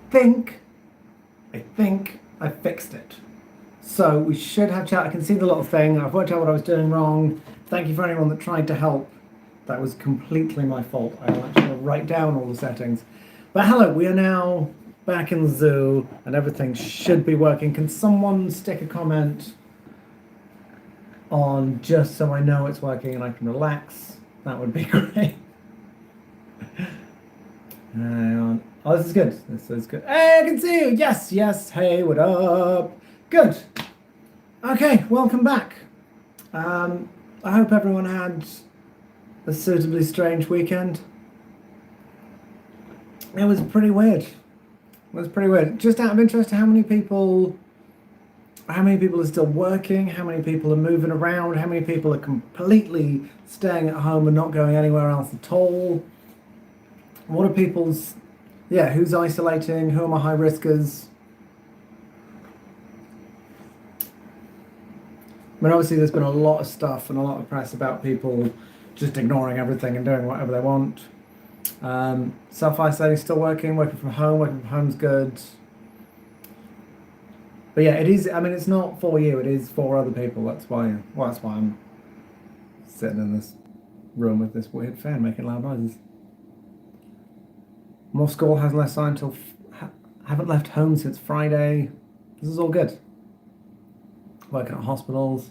think I fixed it. So we should have chat. I can see the little thing. I've worked out what I was doing wrong. Thank you for anyone that tried to help. That was completely my fault. I'll actually write down all the settings. But hello, we are now back in the zoo and everything should be working. Can someone stick a comment on just so I know it's working and I can relax? That would be great. Hang on. Oh, this is good. This is good. Hey, I can see you. Yes, yes. Hey, what up? Good. Okay, welcome back. I hope everyone had a suitably strange weekend. It was pretty weird. It was pretty weird. Just out of interest, how many people are still working? How many people are moving around? How many people are completely staying at home and not going anywhere else at all? What are people's, who's isolating? Who are my high riskers? I mean, obviously there's been a lot of stuff and a lot of press about people just ignoring everything and doing whatever they want. Self-isolating, still working from home's good. But yeah, it is, I mean, it's not for you, it is for other people. That's why I'm sitting in this room with this weird fan making loud noises. More school, hasn't left sign until, haven't left home since Friday. This is all good. Working at hospitals.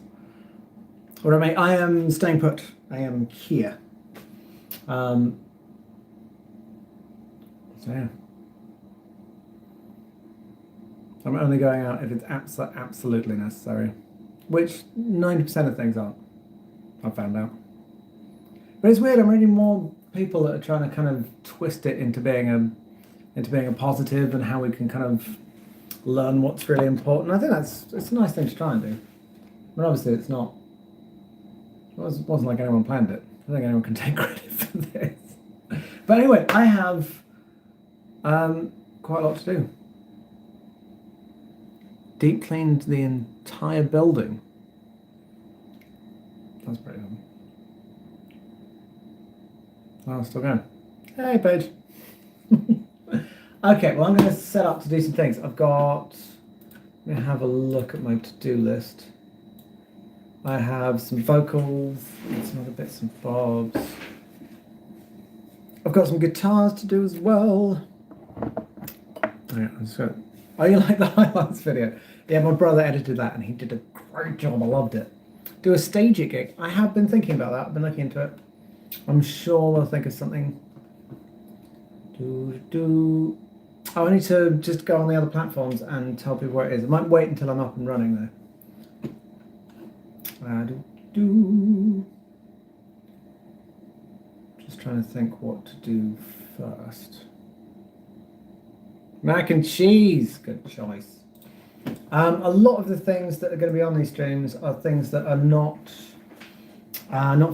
What I mean, I am staying put. I am here. So yeah. I'm only going out if it's absolutely necessary, which 90% of things aren't. I've found out. But it's weird. I'm reading more people that are trying to kind of twist it into being a positive and how we can kind of learn what's really important. I think it's a nice thing to try and do. But obviously it's not. It wasn't like anyone planned it. I don't think anyone can take credit for this. But anyway, I have quite a lot to do. Deep cleaned the entire building. That's pretty good. Oh, still going. Hey, Paige. Okay, well, I'm going to set up to do some things. I'm going to have a look at my to-do list. I have some vocals and some other bits and bobs. I've got some guitars to do as well. Oh, you like the highlights video? Yeah, my brother edited that and he did a great job. I loved it. Do a stage it gig. I have been thinking about that. I've been looking into it. I'm sure we'll think of something. Oh, I need to just go on the other platforms and tell people where it is. I might wait until I'm up and running though. Just trying to think what to do first. Mac and cheese, good choice. A lot of the things that are going to be on these streams are things that are not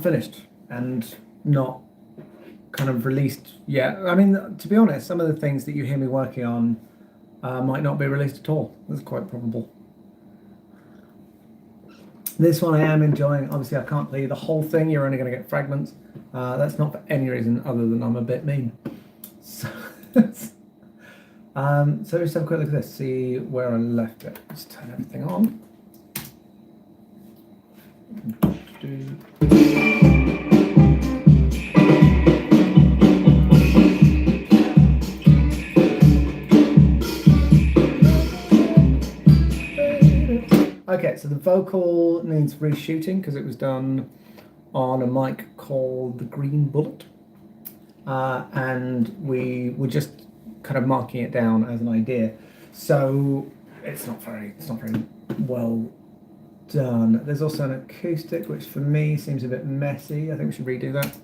finished and not kind of released yet. I mean, to be honest, some of the things that you hear me working on might not be released at all. That's quite probable. This one I am enjoying. Obviously, I can't play you the whole thing. You're only going to get fragments. That's not for any reason other than I'm a bit mean. So, so let's have a quick look at this, see where I left it. Let's turn everything on. Okay, so the vocal needs reshooting because it was done on a mic called the Green Bullet, and we were just kind of marking it down as an idea. So it's not very well done. There's also an acoustic, which for me seems a bit messy. I think we should redo that.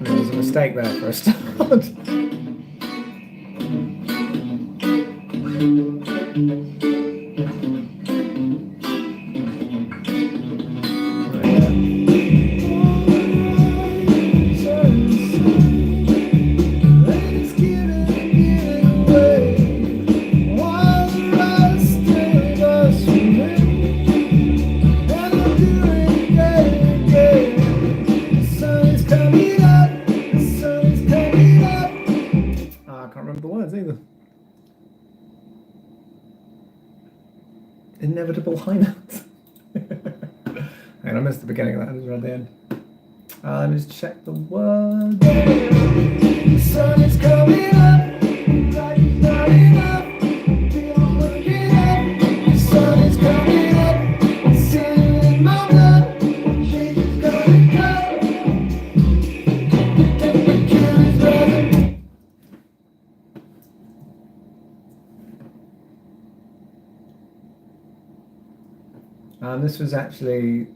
There's a mistake there for a start. Us inevitable high notes. And I missed the beginning of that, I just read the end. Let me just check the words. The sun is coming up, like it's not enough. Feel waking up, the sun is coming up. It's in my blood, she's gonna go. The temperature is rising. This was actually,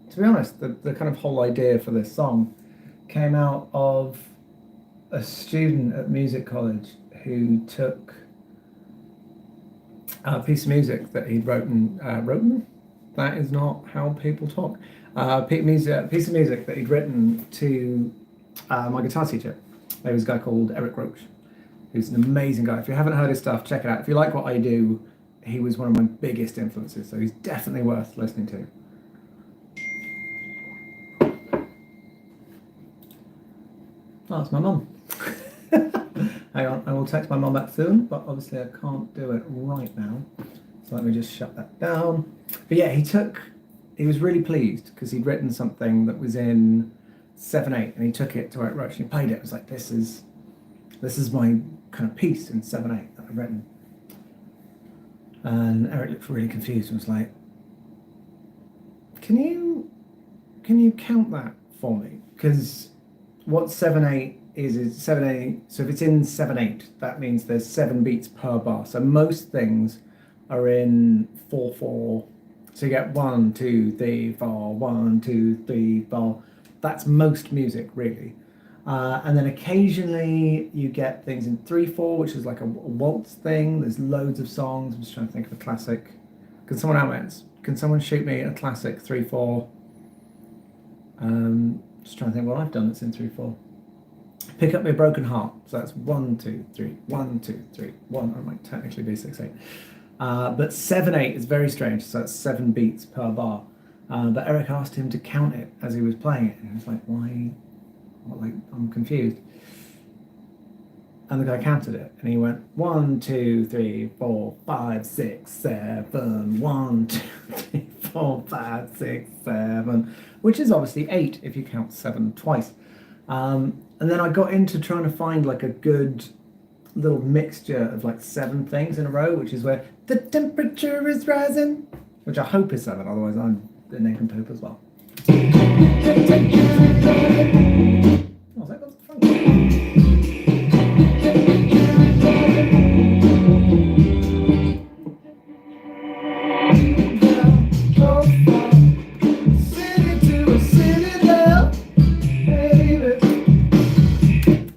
to be honest, the kind of whole idea for this song came out of a student at music college who took a piece of music that he'd written? That is not how people talk. A piece of music that he'd written to my guitar teacher. There was a guy called Eric Roach, who's an amazing guy. If you haven't heard his stuff, check it out. If you like what I do, he was one of my biggest influences, so he's definitely worth listening to. Oh, it's my mum. Hang on, I will text my mum back soon, but obviously I can't do it right now. So let me just shut that down. But yeah, he was really pleased because he'd written something that was in 7/8, and he took it to Eric Roach and he played it. It was like, this is my kind of piece in 7/8 that I've written. And Eric looked really confused and was like, can you count that for me? Because what 7/8 is 7/8. So if it's in 7/8, that means there's 7 beats per bar. So most things are in 4/4. So you get 1, 2, 3, 4, 1, 2, 3, 4. That's most music, really. And then occasionally you get things in 3/4, which is like a waltz thing. There's loads of songs. I'm just trying to think of a classic. Can someone shoot me a classic 3/4? Just trying to think what I've done that's in 3/4. Pick Up My Broken Heart. So that's 1, 2, 3, 1, 2, 3, 1. I might technically be 6/8. But 7/8 is very strange. So that's 7 beats per bar. But Eric asked him to count it as he was playing it, and he was like, "Why? Like, I'm confused." And the guy counted it, and he went 1, 2, 3, 4, 5, 6, 7. 1, 2, 3, 4, 5, 6, 7, which is obviously 8 if you count 7 twice. And then I got into trying to find like a good little mixture of like 7 things in a row, which is where the temperature is rising, which I hope is 7, otherwise I'm the nincompoop as well. Oh, that was fun.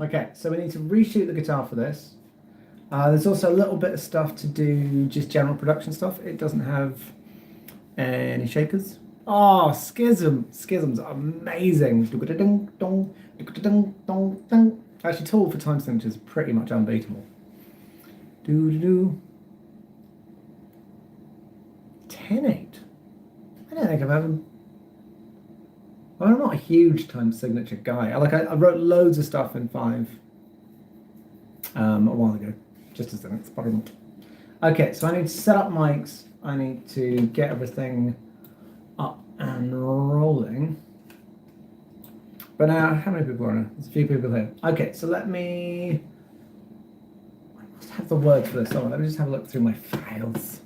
Okay, so we need to reshoot the guitar for this. There's also a little bit of stuff to do, just general production stuff. It doesn't have any shakers. Oh, Schism's amazing. Actually, Tool for time signatures is pretty much unbeatable. 10/8. I don't think I've ever. Well, I'm not a huge time signature guy. I wrote loads of stuff in 5 a while ago, just as an experiment. Okay, so I need to set up mics. I need to get everything up and rolling. But now, how many people are there? There's a few people here. Okay, so I must have the words for this. Oh, let me just have a look through my files.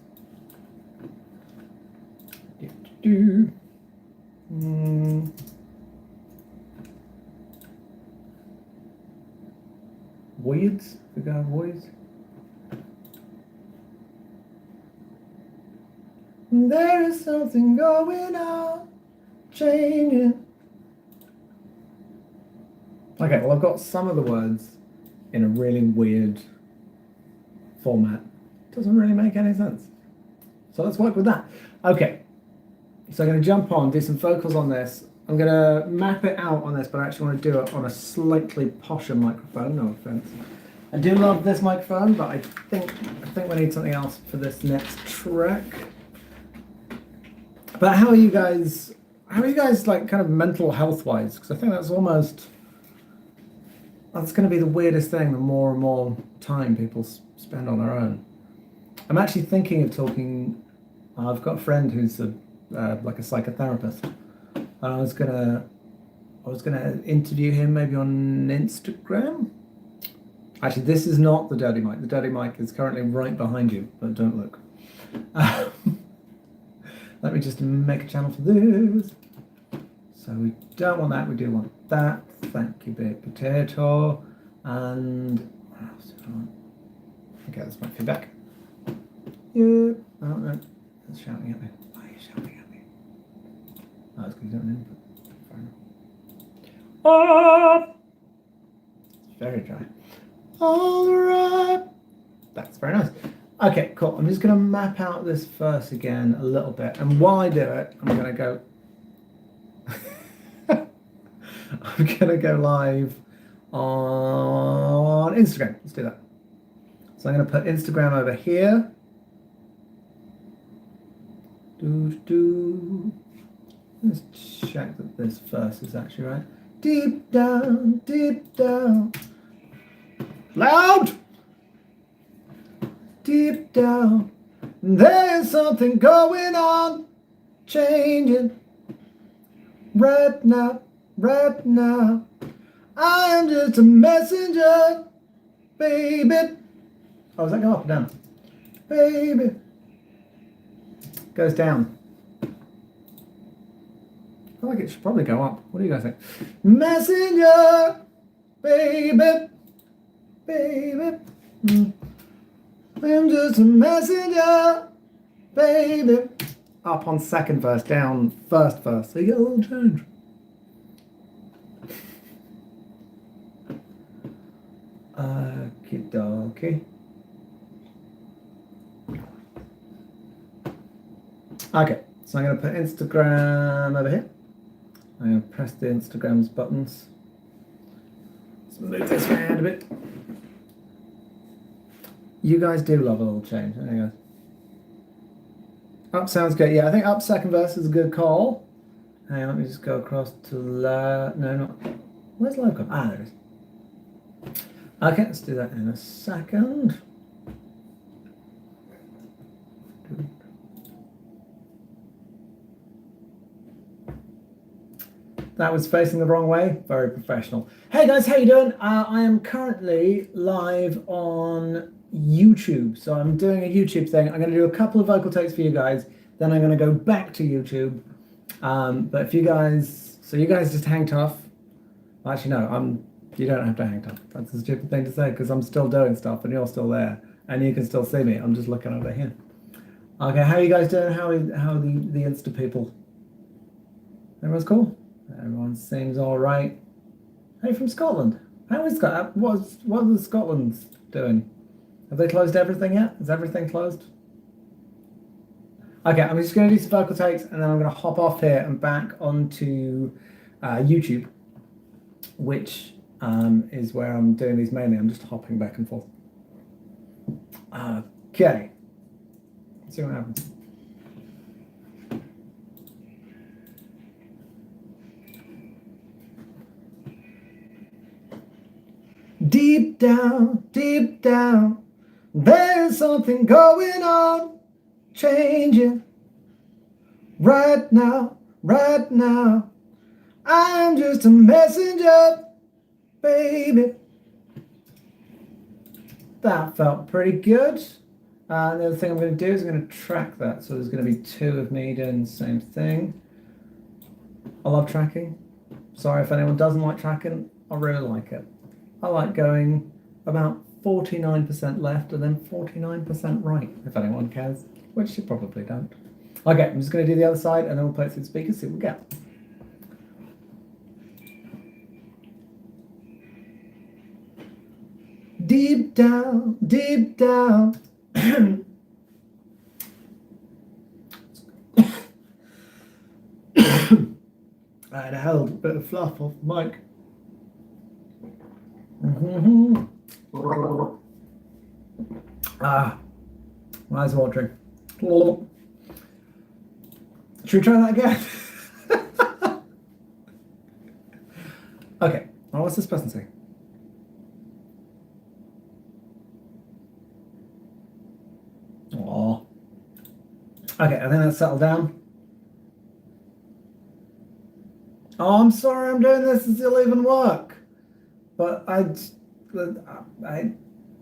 Voids? We got voids. There is something going on, changing. Okay, well, I've got some of the words in a really weird format. Doesn't really make any sense. So let's work with that. Okay, so I'm going to jump on, do some vocals on this. I'm going to map it out on this, but I actually want to do it on a slightly posher microphone, no offense. I do love this microphone, but I think we need something else for this next track. But how are you guys like kind of mental health wise? Because I think that's going to be the weirdest thing the more and more time people spend on their own. I'm actually thinking of talking I've got a friend who's like a psychotherapist, and I was gonna interview him maybe on Instagram. Actually, this is not the dirty mic. The dirty mic is currently right behind you, but don't look. Let me just make a channel for this. So we don't want that, we do want that. Thank you, baked potato. And what else do I want? Okay, that's my feedback. Yeah. Oh no, it's shouting at me. Why are you shouting at me? Oh, it's because you don't input. Fair enough. Oh! It's very dry. Alright. That's very nice. Okay, cool. I'm just going to map out this verse again a little bit. And while I do it, I'm going to go... I'm going to go live on Instagram. Let's do that. So I'm going to put Instagram over here. Let's check that this verse is actually right. Deep down, loud! Deep down, there's something going on, changing. Right now, I am just a messenger, baby. Oh, does that go up or down? Baby. Goes down. I feel like it should probably go up. What do you guys think? Messenger, baby. I'm just a messenger, baby. Up on second verse, down first verse. So you get a little change. Okie dokie. Okay, so I'm going to put Instagram over here. I'm going to press the Instagram's buttons. Let's move this around a bit. You guys do love a little change, don't you guys? Up sounds good. Yeah, I think up second verse is a good call. Hang on, let me just go across to no, not. Where's live come? Ah, there it is. Okay, let's do that in a second. That was facing the wrong way. Very professional. Hey guys, how you doing? I am currently live on YouTube. So I'm doing a YouTube thing. I'm going to do a couple of vocal takes for you guys. Then I'm going to go back to YouTube. But if you guys, so you guys just hang tough. Actually, no, you don't have to hang tough. That's a stupid thing to say because I'm still doing stuff and you're still there and you can still see me. I'm just looking over here. Okay, how are you guys doing? How are the Insta people? Everyone's cool? Everyone seems all right. Hey, from Scotland. How is Scotland? What are the Scotlands doing? Have they closed everything yet? Is everything closed? Okay, I'm just going to do some vocal takes and then I'm going to hop off here and back onto YouTube, which is where I'm doing these mainly. I'm just hopping back and forth. Okay. Let's see what happens. Deep down, there's something going on, changing. Right now, I'm just a messenger, baby. That felt pretty good. The other thing I'm going to do is I'm going to track that. So there's going to be two of me doing the same thing. I love tracking. Sorry if anyone doesn't like tracking. I really like it. I like going about 49% left and then 49% right, if anyone cares, which you probably don't. Okay, I'm just going to do the other side and then we'll play it through the speakers, see what we get. Deep down. I had held a bit of fluff off the mic. Eyes watering. Should we try that again? Okay, well, what's this person saying? Oh, Okay, I think that's settled down. Oh, I'm sorry I'm doing this. It'll even work. But I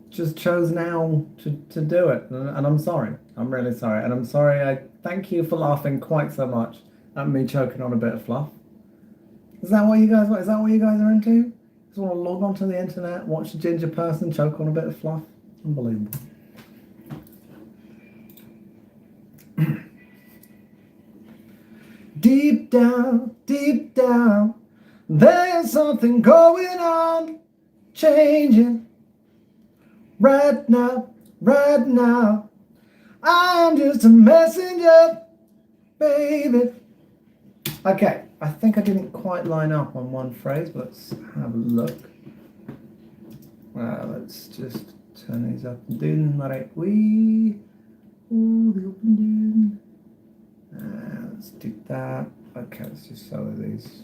just chose now to do it, and I'm sorry. I'm really sorry, and I'm sorry. I thank you for laughing quite so much at me choking on a bit of fluff. Is that what you guys want? Is that what you guys are into? Just want to log onto the internet, watch a ginger person choke on a bit of fluff? Unbelievable. Deep down, there's something going on, changing. Right now, I'm just a messenger, baby. Okay, I think I didn't quite line up on one phrase, but let's have a look. Let's just turn these up and down. Right, the open down. Let's do that. Okay, let's just solo these.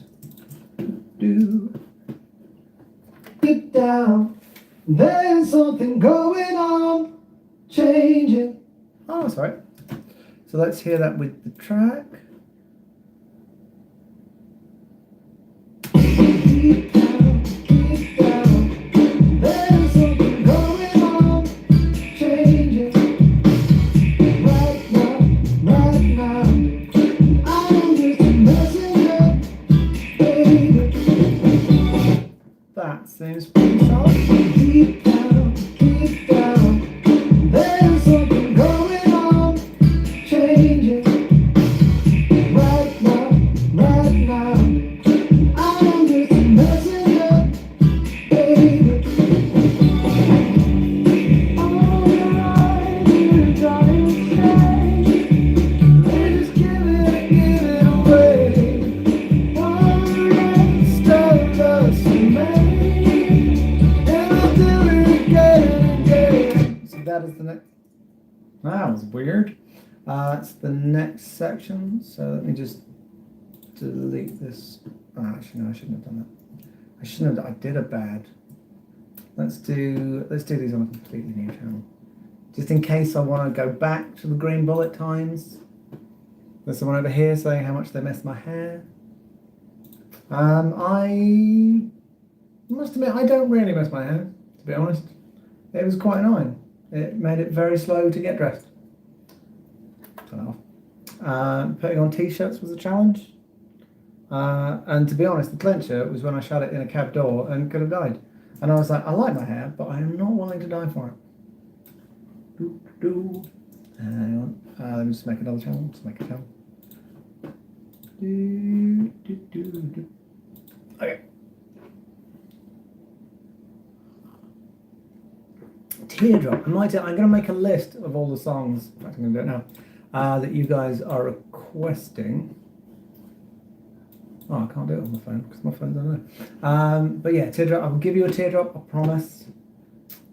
Deep down, there's something going on, changing. Oh, that's right. So let's hear that with the track. Deep down, there's something going on, changing. Right now, I'm just a messenger, baby. That seems pretty solid. Deep down, there's something going on, changing. Right now, I'm just a messenger, baby. Alright, you're trying to say, they just give it away. One rest of us made, and I'll do it again and again. So that is the next. That was weird. It's the next section. So let me just delete this. Oh, actually, no, I shouldn't have done that. I shouldn't have. I did a bad. Let's do these on a completely new channel, just in case I want to go back to the green bullet times. There's someone over here saying how much they miss my hair. I must admit I don't really miss my hair, to be honest. It was quite annoying. It made it very slow to get dressed. Putting on t-shirts was a challenge. And to be honest, the clincher was when I shut it in a cab door and could have died. And I was like, I like my hair, but I am not willing to die for it. Hang on. Let me just make another channel. Just make a channel. Okay. Teardrop. I'm going to make a list of all the songs. In fact, I'm going to do it now. That you guys are requesting. Oh, I can't do it on my phone because my phone's on there. But yeah, teardrop. I'll give you a teardrop. I promise.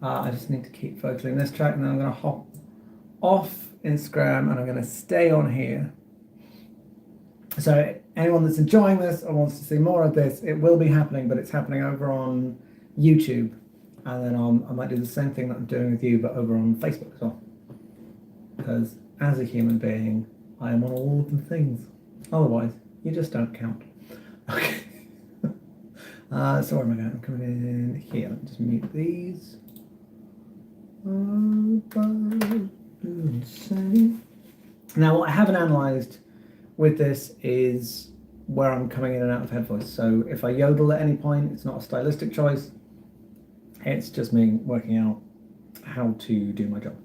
I just need to keep focusing this track, and then I'm going to hop off Instagram, and I'm going to stay on here. So anyone that's enjoying this or wants to see more of this, it will be happening, but it's happening over on YouTube. And then I might do the same thing that I'm doing with you, but over on Facebook as well. Because as a human being, I am on all of the things. Otherwise, you just don't count. Okay. So where am I going? I'm coming in here. Let me just mute these. Now, what I haven't analysed with this is where I'm coming in and out of head voice. So if I yodel at any point, it's not a stylistic choice. It's just me working out how to do my job.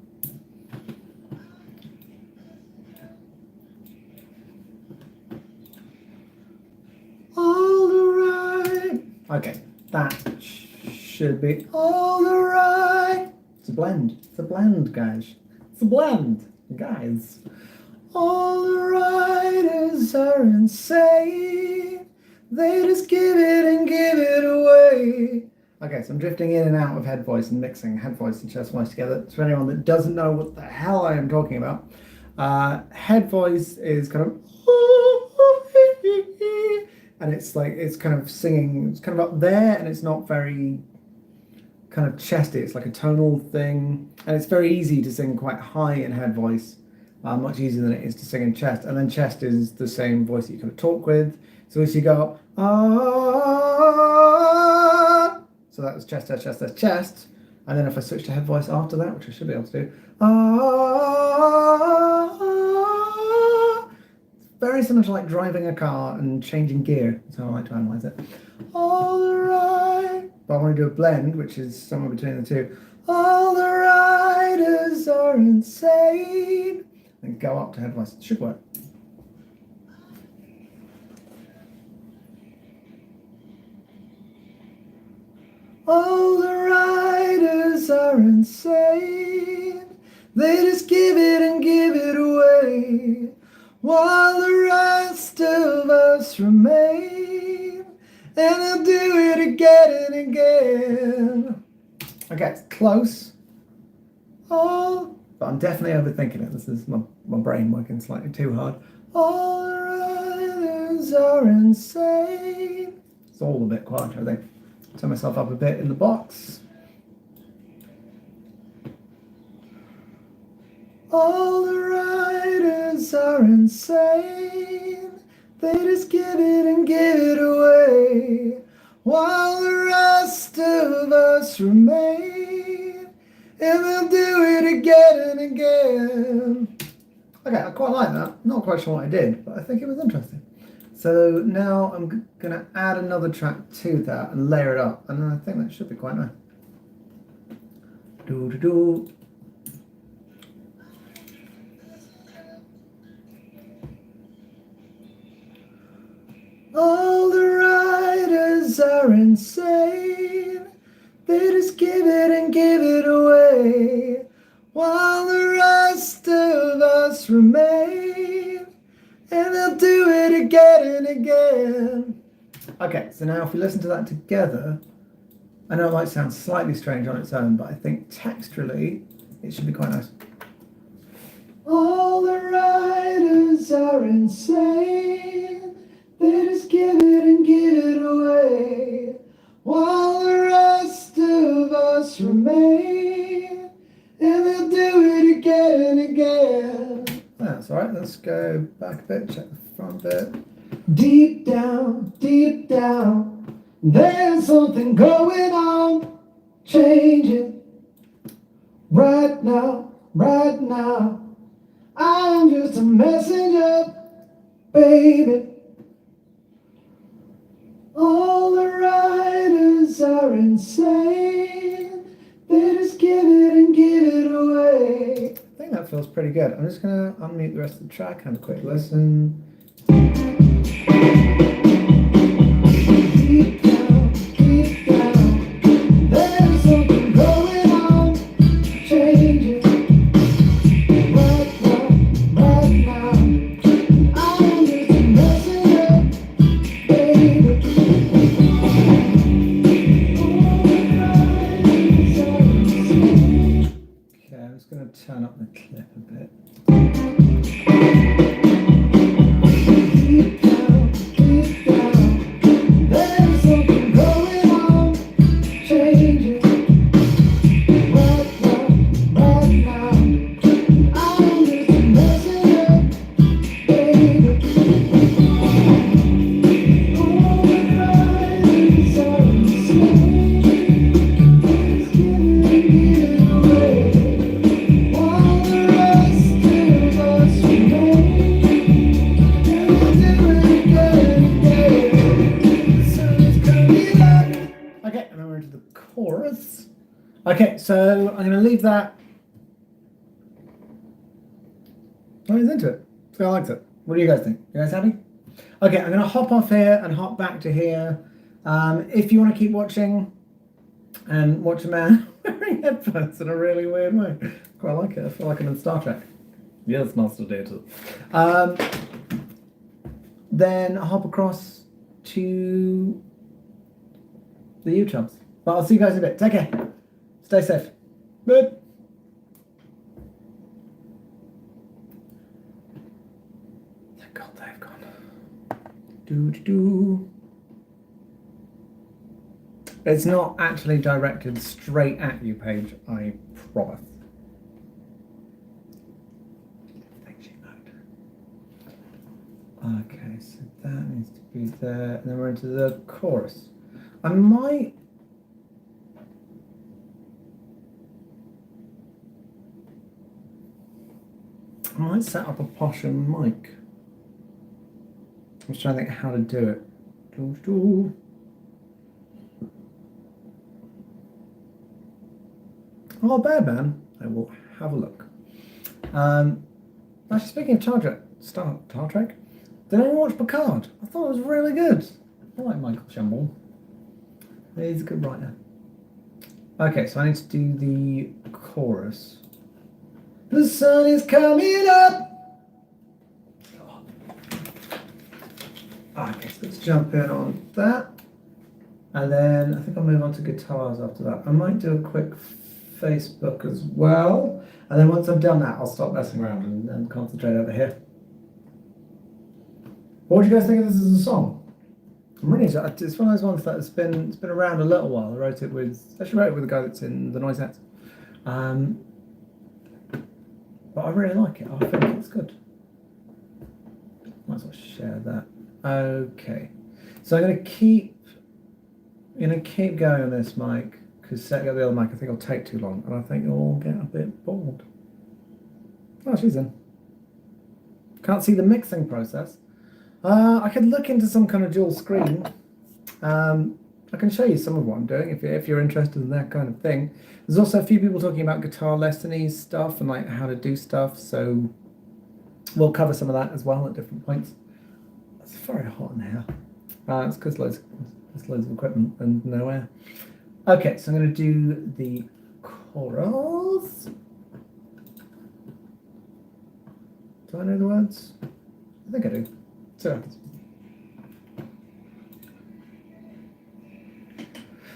All right. Okay, that should be all right. It's a blend. It's a blend, guys. It's a blend, guys. All the writers are insane. They just give it and give it away. Okay, so I'm drifting in and out of head voice and mixing head voice and chest voice together. For anyone that doesn't know what the hell I am talking about, head voice is kind of, and it's like, it's kind of singing, it's kind of up there, and it's not very kind of chesty. It's like a tonal thing, and it's very easy to sing quite high in head voice much easier than it is to sing in chest. And then chest is the same voice that you kind of talk with. So as you go up, ah, so that was chest, chest, chest, chest, chest. And then if I switch to head voice after that, which I should be able to do, ah, very similar to like driving a car and changing gear. That's how I like to analyze it. All right. But I want to do a blend, which is somewhere between the two. All the riders are insane. And go up to head voice. It should work. All the riders are insane. They just give it and give it away, while the rest of us remain, and they'll do it again and again. Okay, it's close. Oh, but I'm definitely overthinking it. This is my brain working slightly too hard. All the riders are insane. It's all a bit quieter, I think. Turn myself up a bit in the box. All the riders are insane. They just give it and give it away, while the rest of us remain, and they'll do it again and again. Okay, I quite like that. Not quite sure what I did, but I think it was interesting. So now I'm going to add another track to that and layer it up, and I think that should be quite nice. Do do do. All the riders are insane. They just give it and give it away, while the rest of us remain, and they'll do it again and again. Okay, so now if we listen to that together, I know it might sound slightly strange on its own, but I think texturally it should be quite nice. All the riders are insane. They just give it and give it away, while the rest of us remain, and they'll do it again and again. That's all right. Let's go back a bit, check the front bit. Deep down, there's something going on, changing. Right now, I'm just a messenger, baby. All the riders are insane. They just give it and give it away. I think that feels pretty good. I'm just going to unmute the rest of the track, have a quick listen. Deep down, there's something going on, changing. Right now, I'm just a messenger, baby. Okay, I'm just going to turn up the clip a bit. Okay, so I'm going to leave that. I was into it. So I liked it. What do you guys think? You guys happy? Okay, I'm going to hop off here and hop back to here. If you want to keep watching and watch a man wearing headphones in a really weird way, quite like it. I feel like I'm in Star Trek. Yes, Master Data. Then I'll hop across to the U-Chumps. But I'll see you guys in a bit. Take care. Stay safe. Good. Thank God they've gone. Do. It's not actually directed straight at you, Paige, I promise. Okay, so that needs to be there, and then we're into the chorus. I might set up a posher mic. I'm just trying to think how to do it. Oh, bad man. I will have a look. Actually, speaking of Star Trek, did anyone watch Picard? I thought it was really good. I like Michael Shamble. He's a good writer. Okay, so I need to do the chorus. The sun is coming up. Okay, so let's jump in on that. And then I think I'll move on to guitars after that. I might do a quick Facebook as well. And then once I've done that, I'll stop messing around and concentrate over here. What do you guys think of this as a song? I'm really, it's one of those ones that's been around a little while. I wrote it with a guy that's in the Noisettes. But I really like it. I think it's good. Might as well share that. Okay, so I'm gonna keep going on this mic because setting up the other mic I think will take too long, and I think you'll get a bit bored. Oh, she's in. Can't see the mixing process. I could look into some kind of dual screen. I can show you some of what I'm doing if you're interested in that kind of thing. There's also a few people talking about guitar lessony stuff and like how to do stuff, so we'll cover some of that as well at different points. It's very hot in here. It's because there's loads of equipment and no air. Okay, so I'm going to do the chorus. Do I know the words? I think I do. So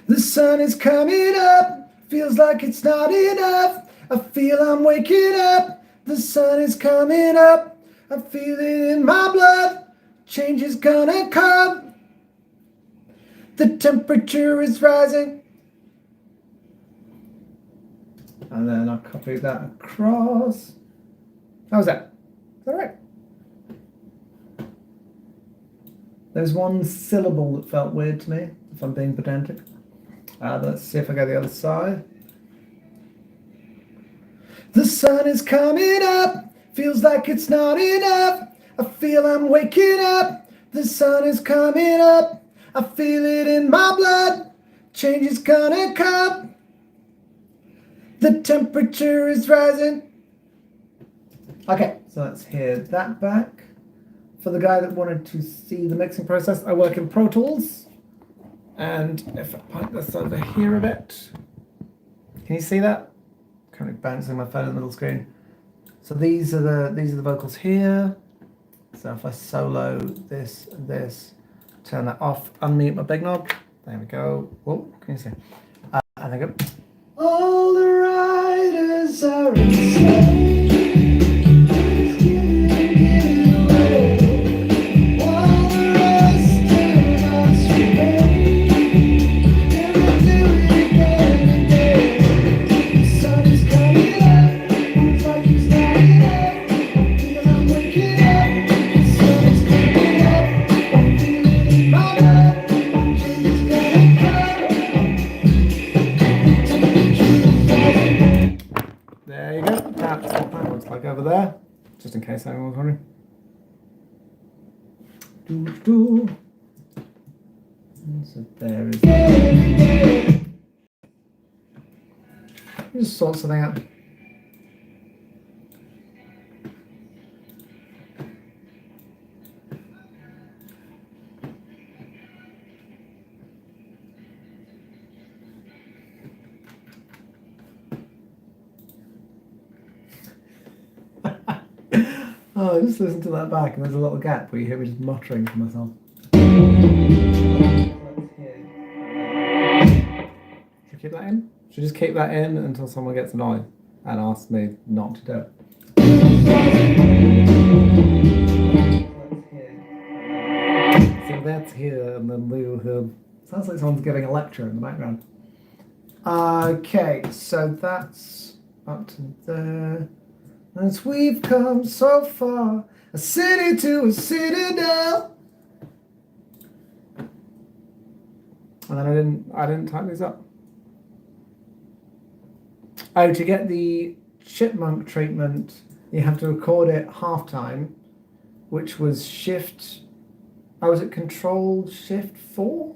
the sun is coming up, feels like it's not enough. I feel I'm waking up. The sun is coming up, I feel it in my blood. Change is gonna come. The temperature is rising. And then I'll copy that across. How was that? Is that right? There's one syllable that felt weird to me, if I'm being pedantic. Let's see if I go the other side. The sun is coming up, feels like it's not enough. I feel I'm waking up. The sun is coming up, I feel it in my blood. Change is gonna come. The temperature is rising. Okay, so let's hear that back. For the guy that wanted to see the mixing process, I work in Pro Tools. And if I point this over here a bit, can you see that? Currently bouncing my phone in the middle screen. So these are the vocals here. So if I solo this and this, turn that off, unmute my big knob. There we go. Whoa, can you see? And I go. All the riders are insane. There you go. That's what that looks like over there. Just in case anyone was wondering. So there is. Just sort something out. Oh, just listen to that back, and there's a little gap where you hear me just muttering to myself. Should we keep that in? Should we just keep that in until someone gets annoyed and asks me not to do it? So that's here, and then we'll have. Sounds like someone's giving a lecture in the background. Okay, so that's up to there. As we've come so far, a city to a citadel. And then I didn't type these up. Oh, to get the chipmunk treatment, you have to record it half-time, which was shift... Oh, was it Control Shift 4?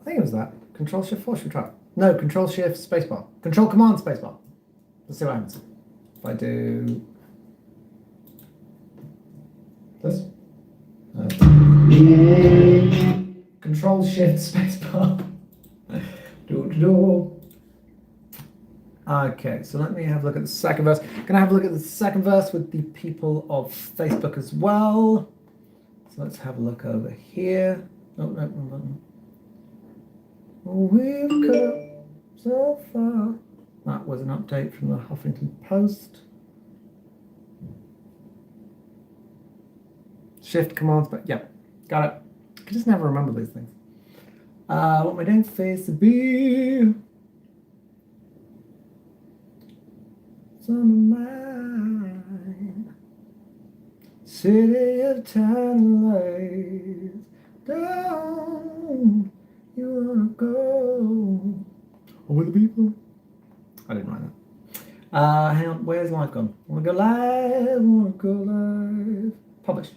I think it was that. Control Shift 4, should we try it? No, Control Shift Spacebar. Control Command Spacebar. Let's see what happens. If I do... this. Control Shift Spacebar. Okay, so let me have a look at the second verse. Can I have a look at the second verse with the people of Facebook as well? So let's have a look over here. Oh, no, wrong button. We've come so far. That was an update from the Huffington Post. Shift commands, but yeah, got it. I can just never remember these things. What am I doing? Face to be. Son of mine. City of ten lays down. You wanna go with the people? I didn't write that. Hang on, where's live gone? Wanna go live? Wanna go live? Publish.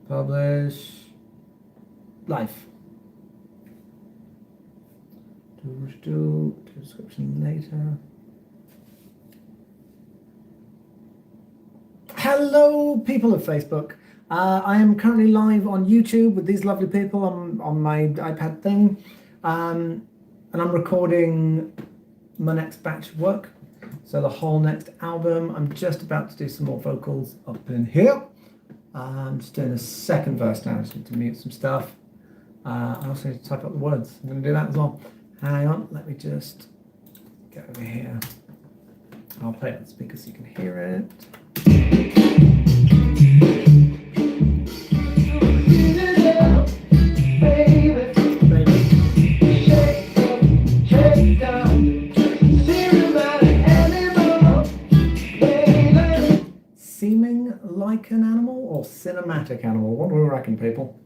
Publish. Live. Do description later. Hello, people of Facebook. I am currently live on YouTube with these lovely people on my iPad thing. And I'm recording my next batch of work. So the whole next album. I'm just about to do some more vocals up in here. I'm just doing a second verse now. I just need to mute some stuff. I also need to type up the words. I'm going to do that as well. Hang on, let me just get over here. I'll play it on speaker so you can hear it. Seeming like an animal or cinematic animal? What do we reckon, people?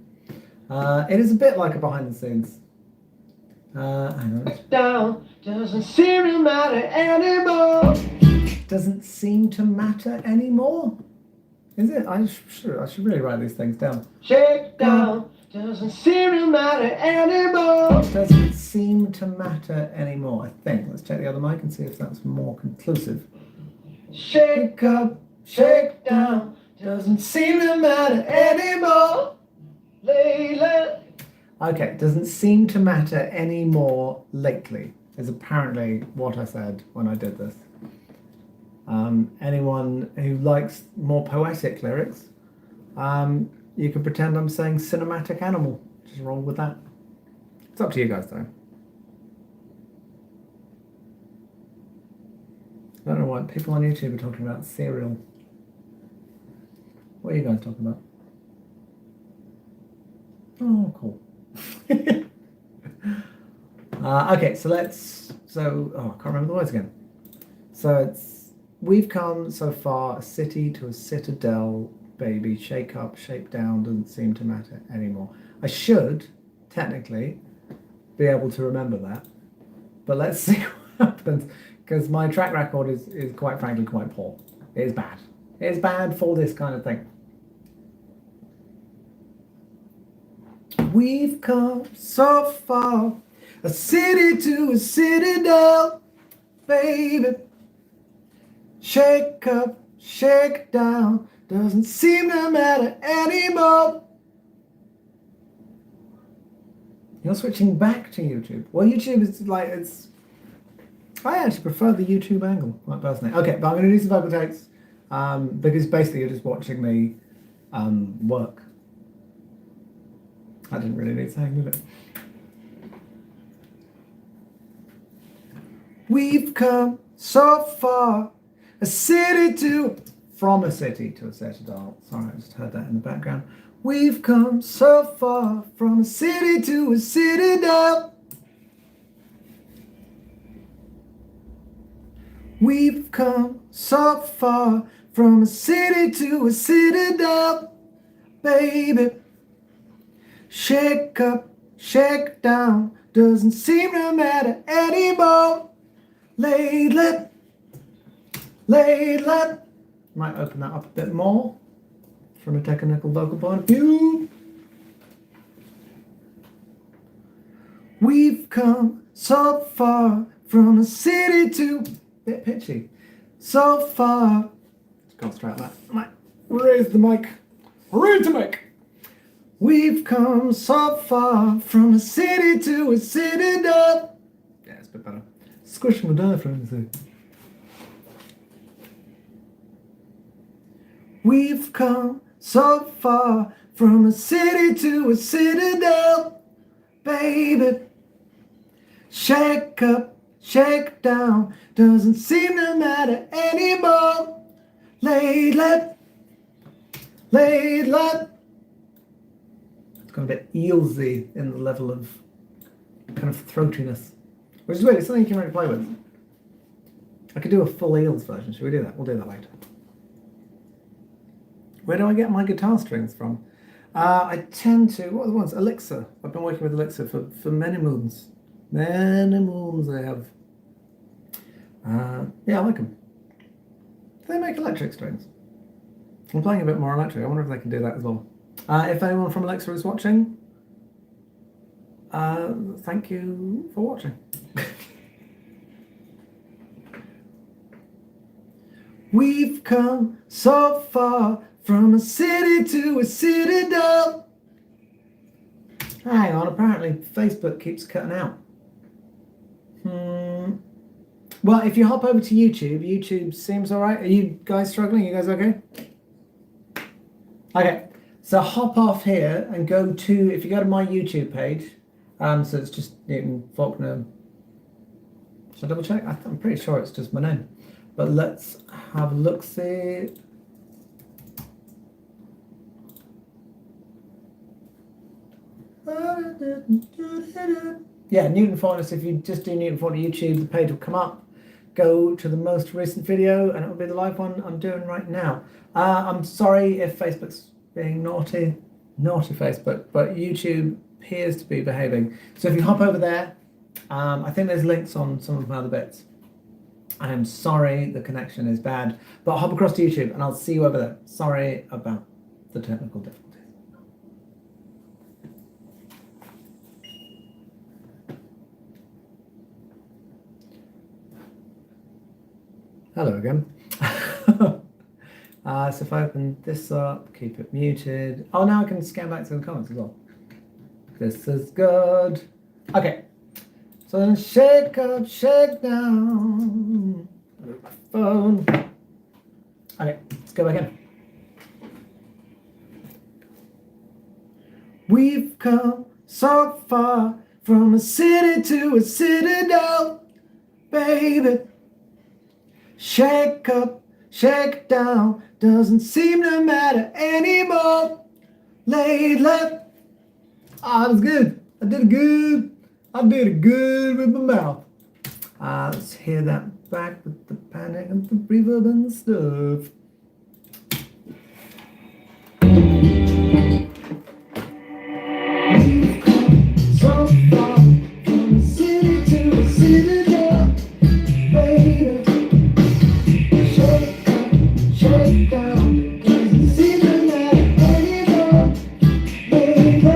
It is a bit like a behind the scenes. Hang on. Down doesn't seem to matter anymore. Doesn't seem to matter anymore. Is it? I should really write these things down. Shake down doesn't seem to matter anymore. Doesn't seem to matter anymore. I think. Let's check the other mic and see if that's more conclusive. Shake up, shake down. Doesn't seem to matter anymore. Lately. Okay, doesn't seem to matter anymore lately, is apparently what I said when I did this. Anyone who likes more poetic lyrics, you can pretend I'm saying cinematic animal. Just roll with that. It's up to you guys, though. I don't know what people on YouTube are talking about cereal. What are you guys talking about? Oh, cool. Okay, so I can't remember the words again. So we've come so far, a city to a citadel, baby, shake up, shake down, doesn't seem to matter anymore. I should, technically, be able to remember that, but let's see what happens, because my track record is quite frankly quite poor. It is bad. It is bad for this kind of thing. We've come so far, a city to a citadel, baby. Shake up, shake down, doesn't seem to matter anymore. You're switching back to YouTube. Well, YouTube is like, I actually prefer the YouTube angle, like personally. Okay, but I'm going to do some vocal takes, because basically you're just watching me work. I didn't really need saying, did it? We've come so far, from a city to a citadel. Sorry, I just heard that in the background. We've come so far, from a city to a citadel. We've come so far from a city to a citadel, baby. Shake up, shake down, doesn't seem to matter anymore. Lately, might open that up a bit more from a technical vocal point of view. We've come so far from a city to, bit pitchy, so far. Let's concentrate on that. I might raise the mic. Raise the mic. We've come so far from a city to a citadel. Yeah, it's a bit better. Squishing the diaphragm, see. We've come so far from a city to a citadel, baby. Shake up, shake down, doesn't seem to matter anymore. Lately. It's got a bit eelsy in the level of kind of throatiness, which is weird. It's something you can really play with. I could do a full eels version. Should we do that? We'll do that later. Where do I get my guitar strings from? I tend to, what are the ones? Elixir. I've been working with Elixir for many moons. Many moons I have. Yeah, I like them. Do they make electric strings? I'm playing a bit more electric. I wonder if they can do that as well. If anyone from Elixir is watching, thank you for watching. We've come so far from a city to a citadel. Hang on, apparently Facebook keeps cutting out. Well, if you hop over to YouTube, YouTube seems all right. Are you guys struggling? Are you guys okay? Okay, so hop off here and go to, if you go to my YouTube page, so it's just Newton Faulkner. Should I double check? I'm pretty sure it's just my name. But let's have a look, see. Yeah, Newton Faulkner. So if you just do Newton Faulkner YouTube, the page will come up. Go to the most recent video and it will be the live one I'm doing right now. I'm sorry if Facebook's being naughty Facebook, but YouTube appears to be behaving. So if you hop over there, I think there's links on some of my other bits. I am sorry the connection is bad, but hop across to YouTube and I'll see you over there. Sorry about the technical difficulties. Hello again. So if I open this up, keep it muted. Oh, now I can scan back to the comments as well. This is good. Okay. So then shake up, shake down. Move my phone. Okay, let's go back in. We've come so far from a city to a citadel, baby. Shake up, shake down, doesn't seem to matter anymore. Lately, that was good. I did it good. I did it good with my mouth. Let's hear that back with the panic and the reverb and stuff. We've come so far from the city to the citadel, baby. Shake up, shake down, doesn't seem to matter anymore, baby.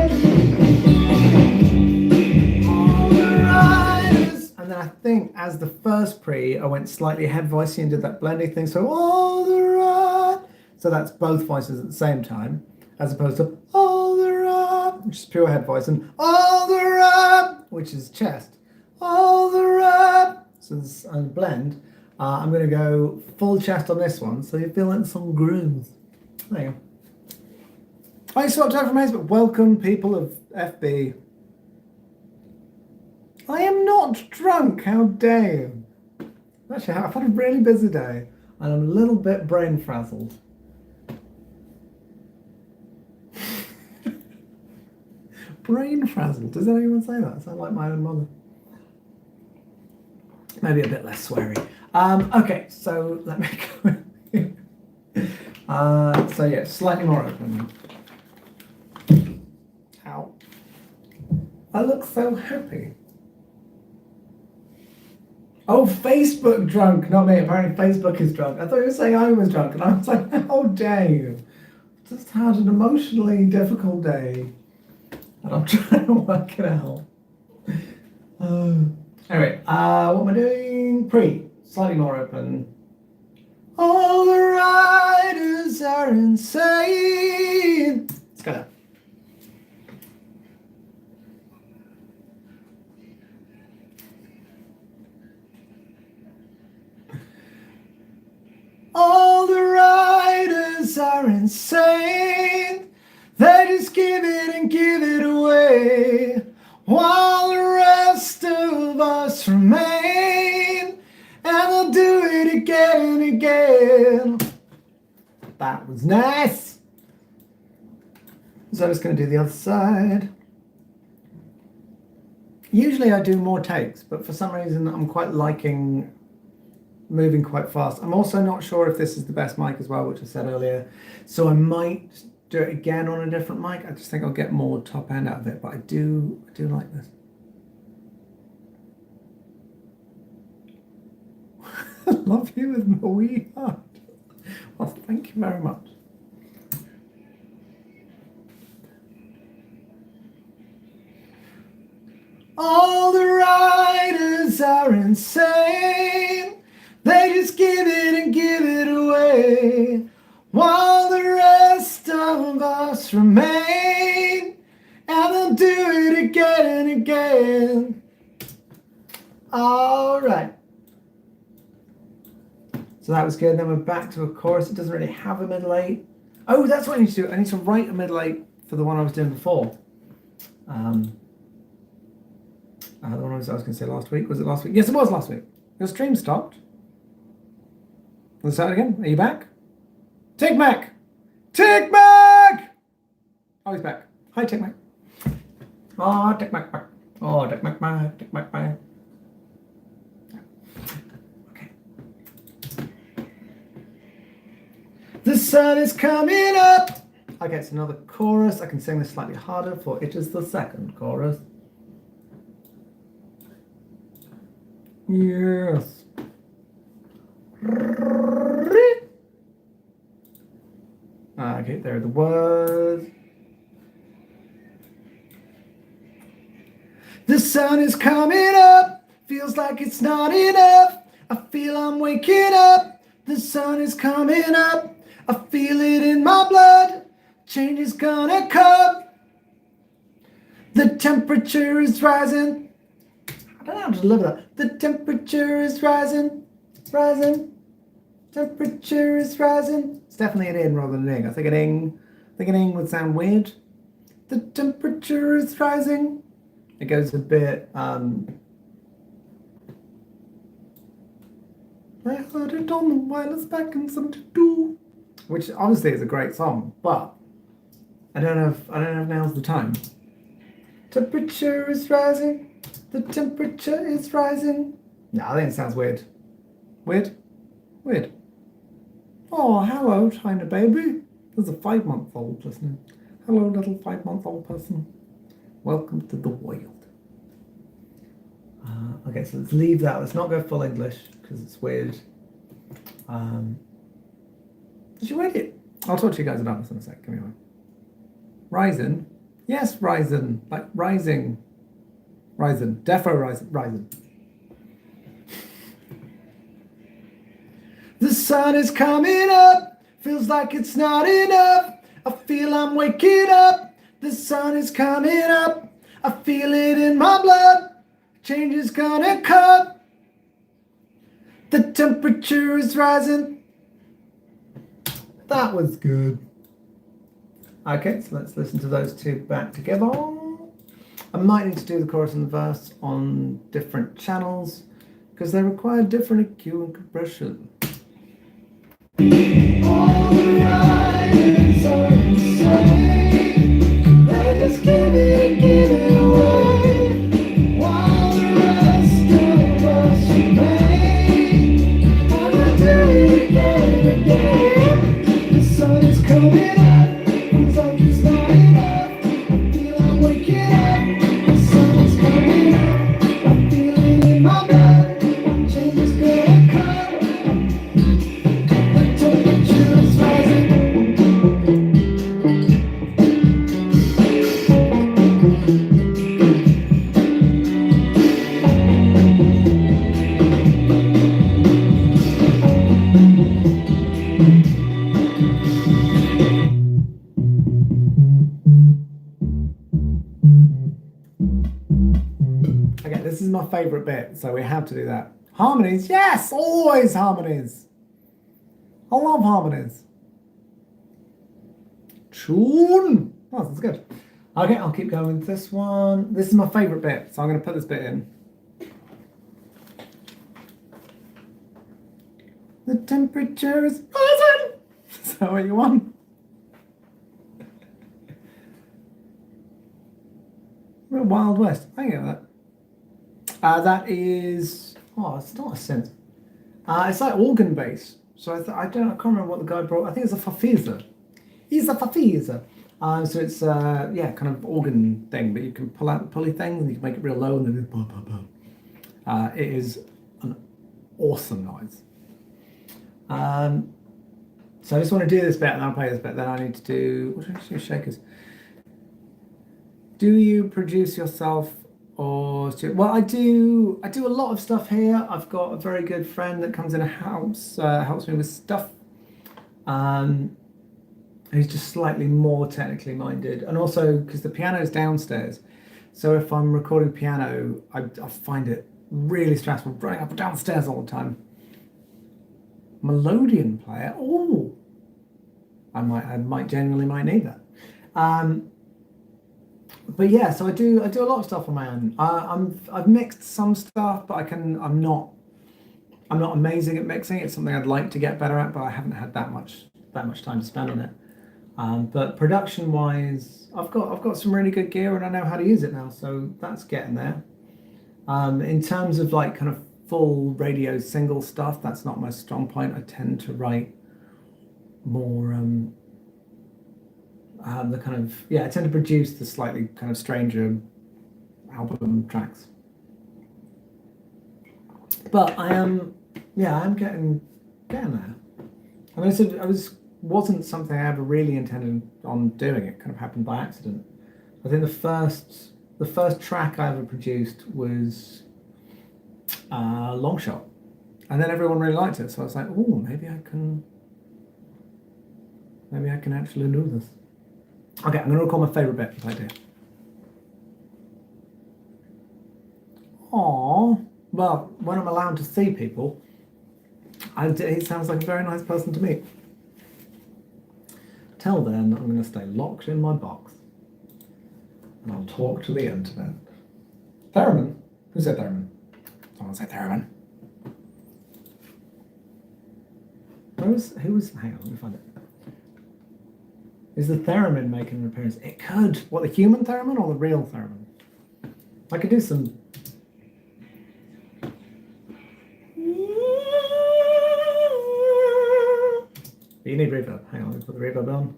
All the riders. And then I think as the first pre, I went slightly head voicey and did that blending thing. So all the ride. So that's both voices at the same time, as opposed to all the ride, which is pure head voice, and all the ride, which is chest. All the ride. So it's a blend. I'm going to go full chest on this one, so you feel in some grooves. There you go. I swapped out from Facebook. Welcome, people of FB. I am not drunk. How dare you? Actually, I've had a really busy day, and I'm a little bit brain frazzled. Brain frazzled. Does anyone say that? I sound like my own mother. Maybe a bit less sweary. Okay, so let me go. So yeah, slightly more open. Ow. I look so happy. Oh, Facebook drunk, not me. Apparently Facebook is drunk. I thought you were saying I was drunk, and I was like, how dare you? Just had an emotionally difficult day, and I'm trying to work it out. Anyway, what am I doing? Slightly more open. All the riders are insane. Let's go. All the riders are insane. They just give it and give it away, while the rest of us remain, and they'll do it again and again. That was nice. So I'm just going to do the other side. Usually I do more takes, but for some reason I'm quite liking moving quite fast. I'm also not sure if this is the best mic as well, which I said earlier. So I might do it again on a different mic. I just think I'll get more top end out of it, but I do like this. Love you with my wee heart. Well, thank you very much. All the riders are insane. They just give it and give it away, while the rest of us remain, and they'll do it again and again. All right. So that was good. Then we're back to a chorus. It doesn't really have a middle eight. Oh, that's what I need to do. I need to write a middle eight for the one I was doing before. The one I was going to say last week. Was it last week? Yes, it was last week. Your stream stopped. Let's start again. Are you back? Tig Mac! Tig Mac! Oh, he's back. Hi, Tig Mac. Oh, Tig Mac back. Oh, Tig Mac back. Tig Mac back. Okay. The sun is coming up. Okay, it's another chorus. I can sing this slightly harder, for it is the second chorus. Yes. Okay, there are the words. The sun is coming up, feels like it's not enough. I feel I'm waking up. The sun is coming up, I feel it in my blood. Change is gonna come. The temperature is rising. I don't know how to deliver that. The temperature is rising, rising. Temperature is rising. It's definitely an in rather than an ing. I think an ing would sound weird. The temperature is rising. It goes a bit. I heard it on the wireless back in 72, which obviously is a great song, but I don't know if now's the time. Temperature is rising. The temperature is rising. No, I think it sounds weird. Weird. Oh, hello, China baby. There's a 5-month-old listening. Hello, little 5-month-old person. Welcome to the world. Okay, so let's leave that. Let's not go full English because it's weird. Did you read it? I'll talk to you guys about this in a sec. Give me a moment. Ryzen? Yes, Ryzen. Like rising. Ryzen. Defo Ryzen. The sun is coming up, feels like it's not enough. I feel I'm waking up. The sun is coming up, I feel it in my blood. Change is gonna come. The temperature is rising. That was good. Okay, so let's listen to those two back together. I might need to do the chorus and the verse on different channels because they require different EQ and compression. All the riders are insane. They just give it away, while the rest of us remain, my favourite bit, so we have to do that. Harmonies, yes, always harmonies. I love harmonies. Tune. Oh, that's good. Okay, I'll keep going with this one. This is my favourite bit, so I'm going to put this bit in. The temperature is rising. So what you want? Real Wild West. I get that. That is. Oh, it's not a synth. It's like organ bass. So I can't remember what the guy brought. I think it's a farfisa. He's a farfisa. So it's yeah, kind of organ thing, but you can pull out the pulley thing and you can make it real low and then it is an awesome noise. So I just want to do this bit and I'll play this bit. Then I need to do what should I do? Shakers. Do you produce yourself or well? I do a lot of stuff here. I've got a very good friend that comes in a house, helps me with stuff. Who's just slightly more technically minded, and also because the piano's downstairs, so if I'm recording piano, I find it really stressful running up and down the stairs all the time. Melodeon player, oh, I might genuinely might need that. But yeah, so I do a lot of stuff on my own. I've mixed some stuff, but I'm not amazing at mixing. It's something I'd like to get better at, but I haven't had that much time to spend on it. But production wise, I've got some really good gear and I know how to use it now, so that's getting there. In terms of like kind of full radio single stuff, that's not my strong point. I tend to write more the kind of I tend to produce the slightly kind of stranger album tracks. But I am getting there. I mean, wasn't something I ever really intended on doing. It kind of happened by accident. I think the first track I ever produced was Long Shot, and then everyone really liked it. So I was like, oh, maybe I can actually do this. Okay, I'm going to record my favourite bit if I do. Aww. Well, when I'm allowed to see people, he sounds like a very nice person to meet. Till then, I'm going to stay locked in my box. And I'll talk to the internet. Theremin? Who said theremin? Someone said theremin. Who was? Hang on, let me find it. Is the theremin making an appearance? It could. What, the human theremin or the real theremin? I could do some. You need reverb. Hang on, let me put the reverb on.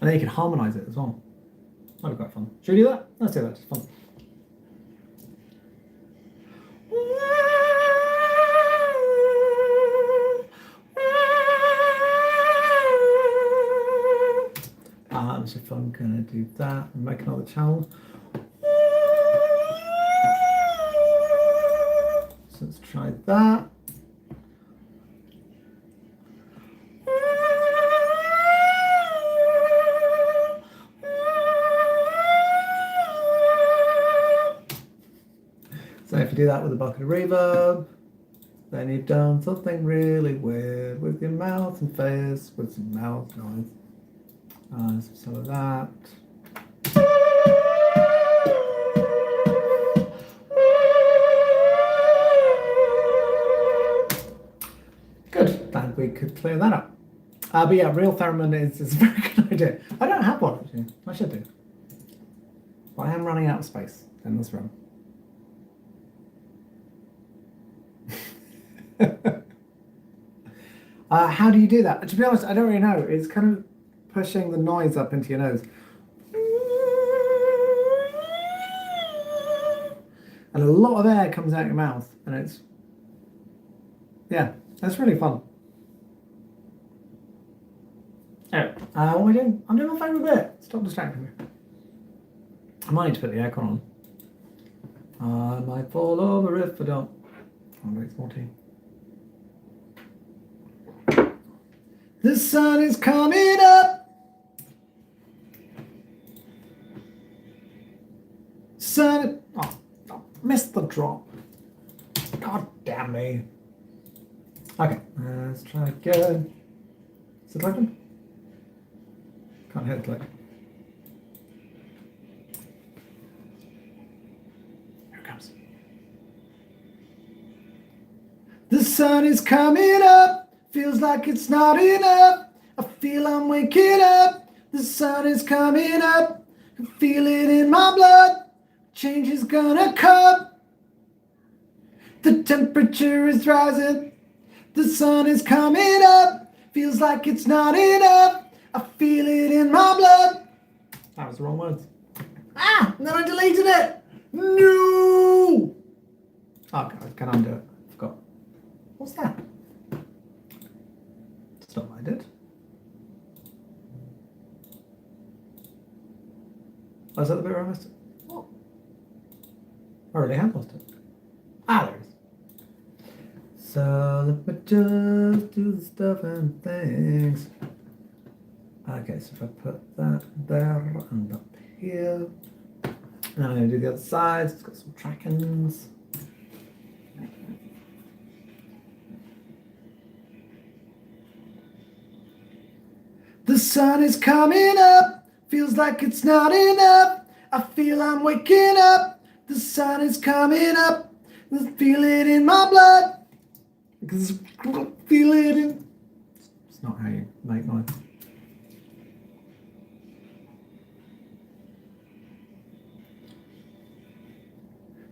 And then you can harmonise it as well. That'd be quite fun. Should we do that? Let's do that, it's fun. So if I'm going to do that and make another channel. So let's try that. So if you do that with a bucket of reverb, then you've done something really weird with your mouth and face, with some mouth noise. Some of that. Good, glad we could clear that up. But yeah, real theremin is a very good idea. I don't have one actually. I should do. But I am running out of space in this room. How do you do that? To be honest, I don't really know. It's kind of pushing the noise up into your nose. And a lot of air comes out your mouth, and it's, yeah, that's really fun. Anyway, what am I doing? I'm doing my favourite bit. Stop distracting me. I might need to put the aircon on. I might fall over if I don't. I'll drink some more tea. The sun is coming up. drop. God damn me. Okay, let's try again. Is it open? Can't hear the click. Here it comes. The sun is coming up, feels like it's not enough. I feel I'm waking up. The sun is coming up, I feel it in my blood. Change is gonna come. The temperature is rising. The sun is coming up, feels like it's not enough. I feel it in my blood. That was the wrong words. Ah, and then I deleted it. No. Okay, can I undo it? I forgot. What's that? It's not what I did. Oh, is that the bit where I missed it? Oh. I really have lost it. Ah, there it is. So let me just do the stuff and things. Okay, so if I put that there and up here, and I'm going to do the other side. It's got some trackings. The sun is coming up, feels like it's not enough. I feel I'm waking up. The sun is coming up, I feel it in my blood. Because I feel it in. It's not how you make noise.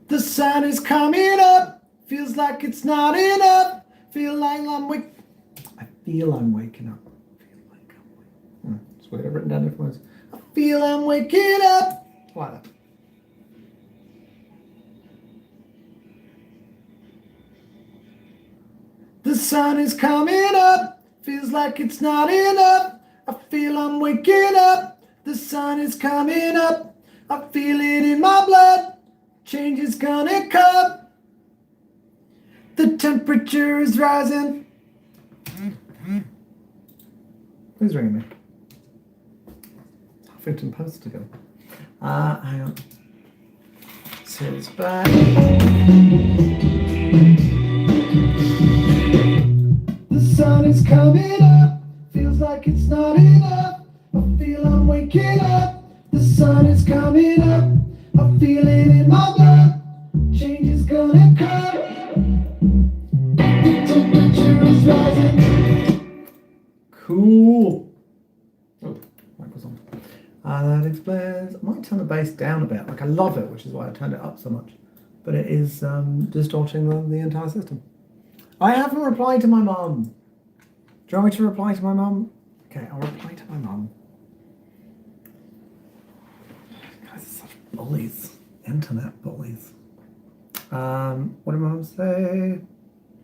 The sun is coming up, feels like it's not enough. Feel like I'm waking. I feel I'm waking up. It's weird, I've written down different words. I feel I'm waking up. Like that. The sun is coming up, feels like it's not enough. I feel I'm waking up. The sun is coming up, I feel it in my blood. Change is gonna come. The temperature is rising. Who's ringing me? Huffington Post to go. Hang on. So it's back. The sun is coming up, feels like it's not enough. I feel I'm waking up. The sun is coming up, I feel it in my blood. Change is gonna come. The temperature is rising. Cool. Oh, mic was on. That explains. I might turn the bass down a bit. Like I love it, which is why I turned it up so much. But it is distorting the entire system. I haven't replied to my mum. Do you want me to reply to my mum? Okay, I'll reply to my mum. Guys are such bullies. Internet bullies. What did my mum say?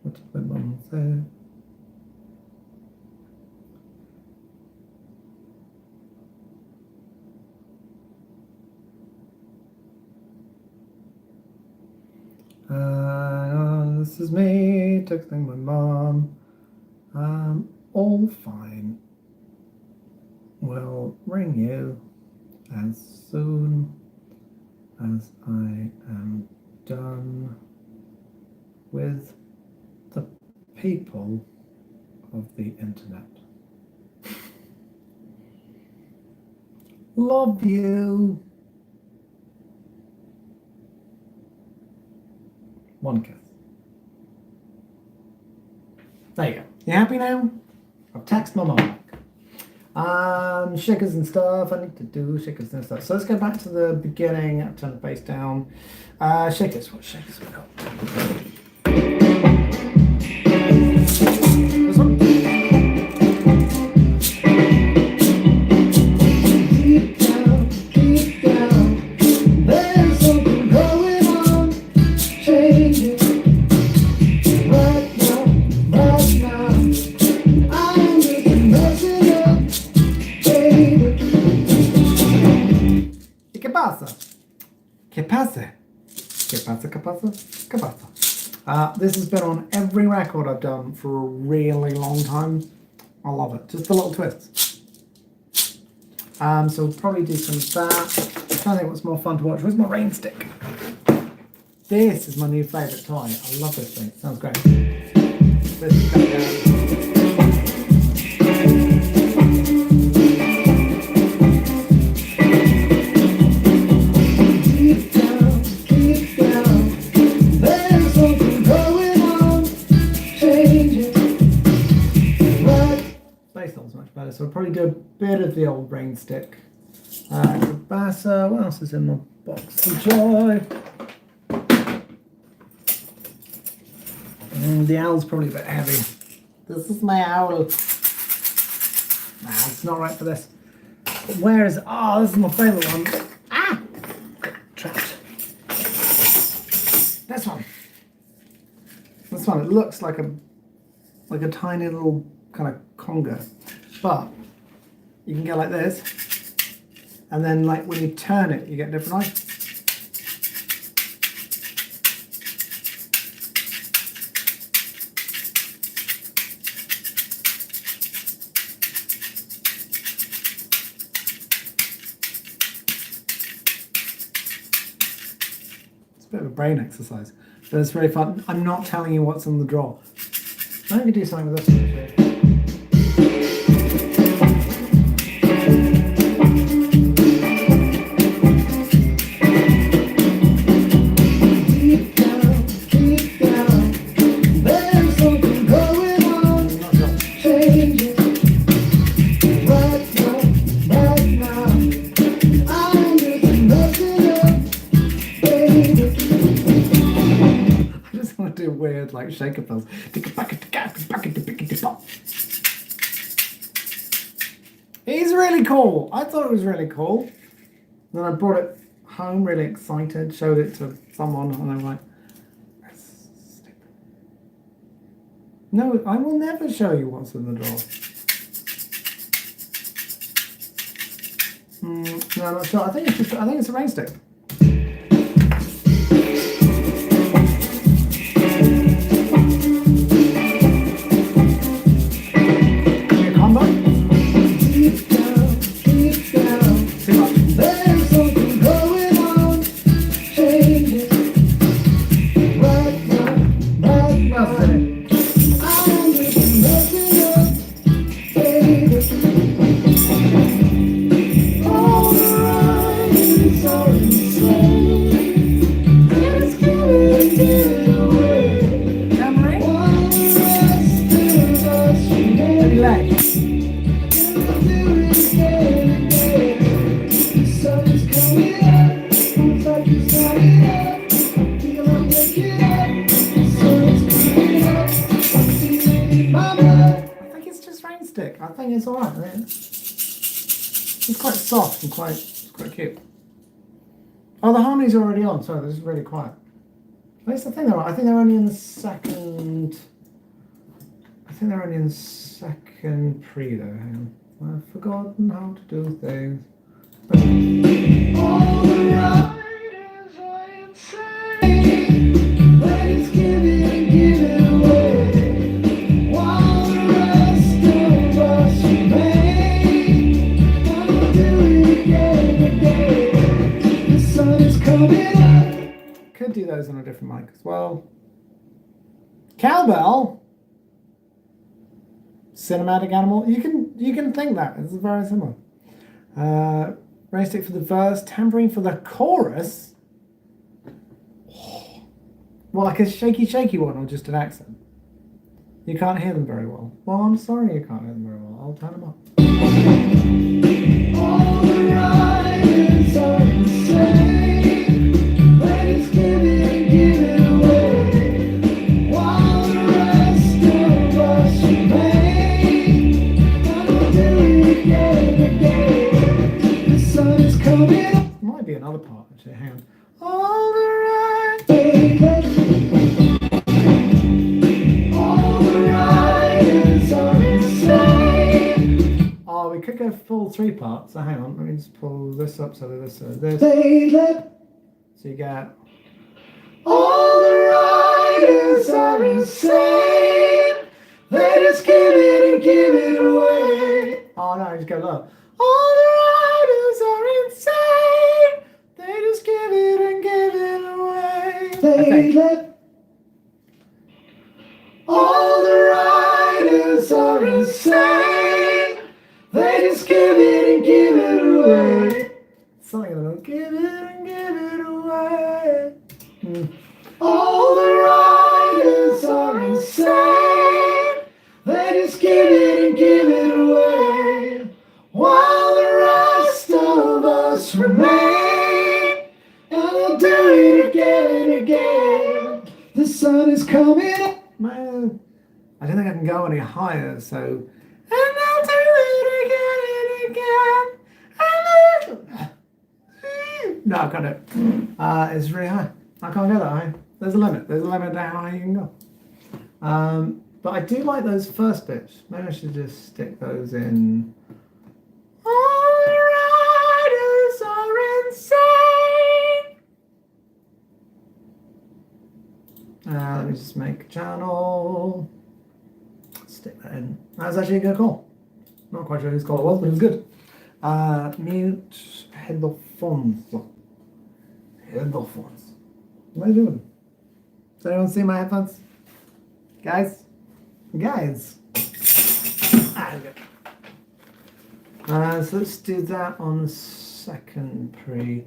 What did my mum say? This is me texting my mom. All fine. Will ring you as soon as I am done with the people of the internet. Love you. One kiss. There you go. You happy now? I've texted my mom back. Shakers and stuff. I need to do shakers and stuff. So let's go back to the beginning. I'll turn the bass down. Shakers. What shakers we got? This one? Deep down, there's something going on, changing. Right now, I'm just messing up, baby. ¿Y qué pasa? ¿Qué pasa? ¿Qué pasa? ¿Qué pasa? ¿Qué pasa? This has been on every record I've done for a really long time. I love it. Just the little twists. So we'll probably do some of that. I'm trying to think what's more fun to watch. Where's my rain stick? This is my new favourite toy. I love this thing. It sounds great. This is going down. Better, so I'll probably do a bit of the old brain stick. Bassa, what else is in my box? Enjoy. The owl's probably a bit heavy. This is my owl. Nah, it's not right for this. But where is it? Oh, this is my favourite one. Ah! Trapped. This one. This one, it looks like a tiny little kind of conga. But you can go like this, and then like when you turn it, you get different lights. It's a bit of a brain exercise, but it's really fun. I'm not telling you what's in the drawer. I think we do something with this one actually. Weird like shaker pills. He's really cool. I thought it was really cool. Then I brought it home really excited, showed it to someone, and I'm like, that's stupid. No, I will never show you what's in the drawer. No, I'm not sure. I think it's a rain stick. I think it's alright. It's quite soft and quite cute. Oh, the harmonies are already on. Sorry, this is really quiet. Where's the thing? I think they're only in the second. I think they're only in the second pre though. Hang on. I've forgotten how to do things. All the riders are insane. Let's give it away. Could do those on a different mic as well. Cowbell, cinematic animal. You can think that it's very similar. Rain stick for the verse, tambourine for the chorus. Well, like a shaky one or just an accent. You can't hear them very well. Well, I'm sorry you can't hear them very well. I'll turn them up. All the riders are insane. Let's give it away. While the rest of us remain. Gonna do it again. The sun is coming up. Might be another part actually. Hang on. All the riders. Oh, we could go full three parts. So hang on, let me just pull this up so that this. So you get. All the riders are insane. They just give it and give it away. Oh no, just go low. All the riders are insane. They just give it and give it away. think. All the writers are insane. They just give it and give it away. Something about give it and give it away. All the writers are insane. They just give it and give it away. While the rest of us remain. And they'll do it again and again. The sun is coming up. Man, I don't think I can go any higher, so. And I'll do it again and again. No, I can't do it. It's really high. I can't go that high. There's a limit. There's a limit to how high you can go. But I do like those first bits. Maybe I should just stick those in. All the riders are insane. Let me just make a channel. Stick that in. That was actually a good call. Not quite sure whose call it was, but it was good. Mute headphones. Headphones. What are you doing? Does anyone see my headphones? Guys? Guys? Okay. So let's do that on the second pre.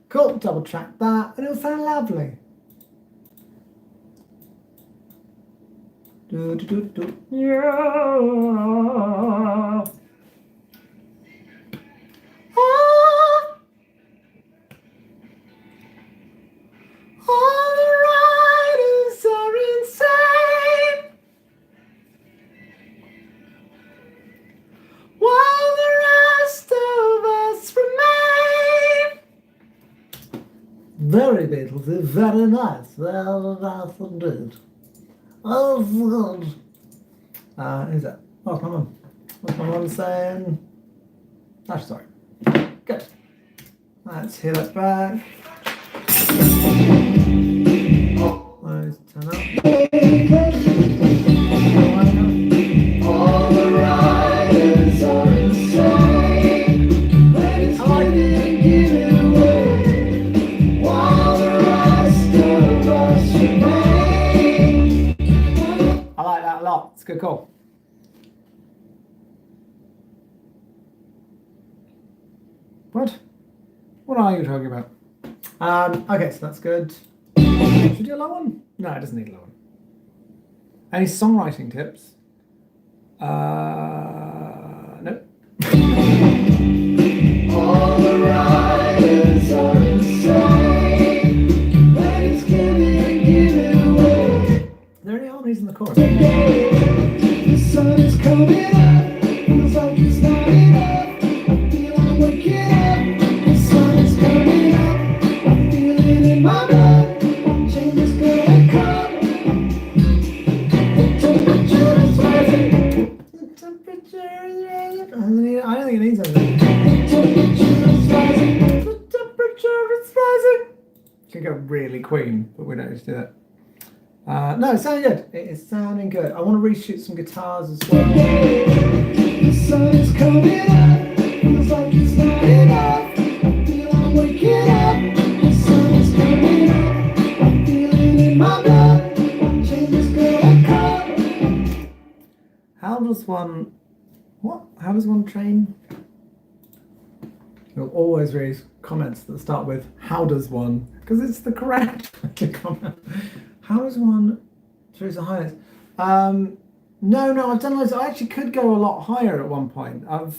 Cool, double track that, and it'll sound lovely. Do, do, do, do. Yeah. All the riders are insane. While the rest of us remain. Very Beatlesy, very nice. Very nice indeed. Oh, good. Who's that? Oh, come on. What's my mum saying? Oh, sorry. Good. Let's hear that back. Let's turn up. All the riders are insane. Let's give it away. While the rest of us remain. I like that a lot. It's a good call. What? What are you talking about? Okay, so that's good. Should we do a low one? No, it doesn't need a low one. Any songwriting tips? No. All the riders are insane. Let's give it away. Are there any harmonies in the chorus? The sun is coming up. Feels like it's not enough. I feel I'm waking up. The sun is coming up. I feel it in my blood. Change is gonna come. The temperature is rising. The temperature is rising. I don't think it needs anything. The temperature is rising. The temperature is rising. Could go really Queen, but we don't need to do that. No, it's sounding good. It is sounding good. I want to reshoot some guitars as well. The sun is coming up. Feels like it's not enough. I feel I'm waking up. The sun is coming up. I feel it in my blood. Change is gonna come. How does one... What? How does one train? You'll always read comments that start with, how does one? Because it's the correct comment. How does one choose the highest? No, I've done loads. I actually could go a lot higher at one point. I've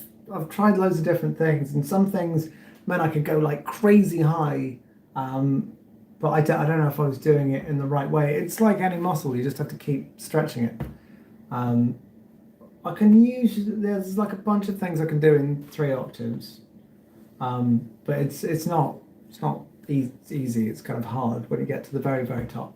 tried loads of different things, and some things meant I could go like crazy high. But I don't know if I was doing it in the right way. It's like any muscle; you just have to keep stretching it. I can use. There's like a bunch of things I can do in 3 octaves, but it's not easy. It's kind of hard when you get to the very, very top.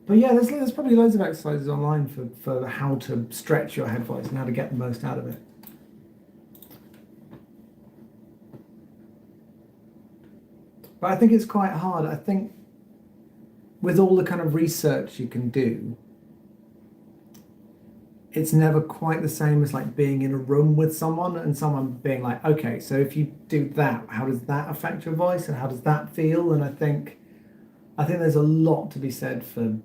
But yeah, there's probably loads of exercises online for how to stretch your head voice and how to get the most out of it. But I think it's quite hard. I think with all the kind of research you can do, it's never quite the same as like being in a room with someone and someone being like, okay, so if you do that, how does that affect your voice and how does that feel? And I think there's a lot to be said for,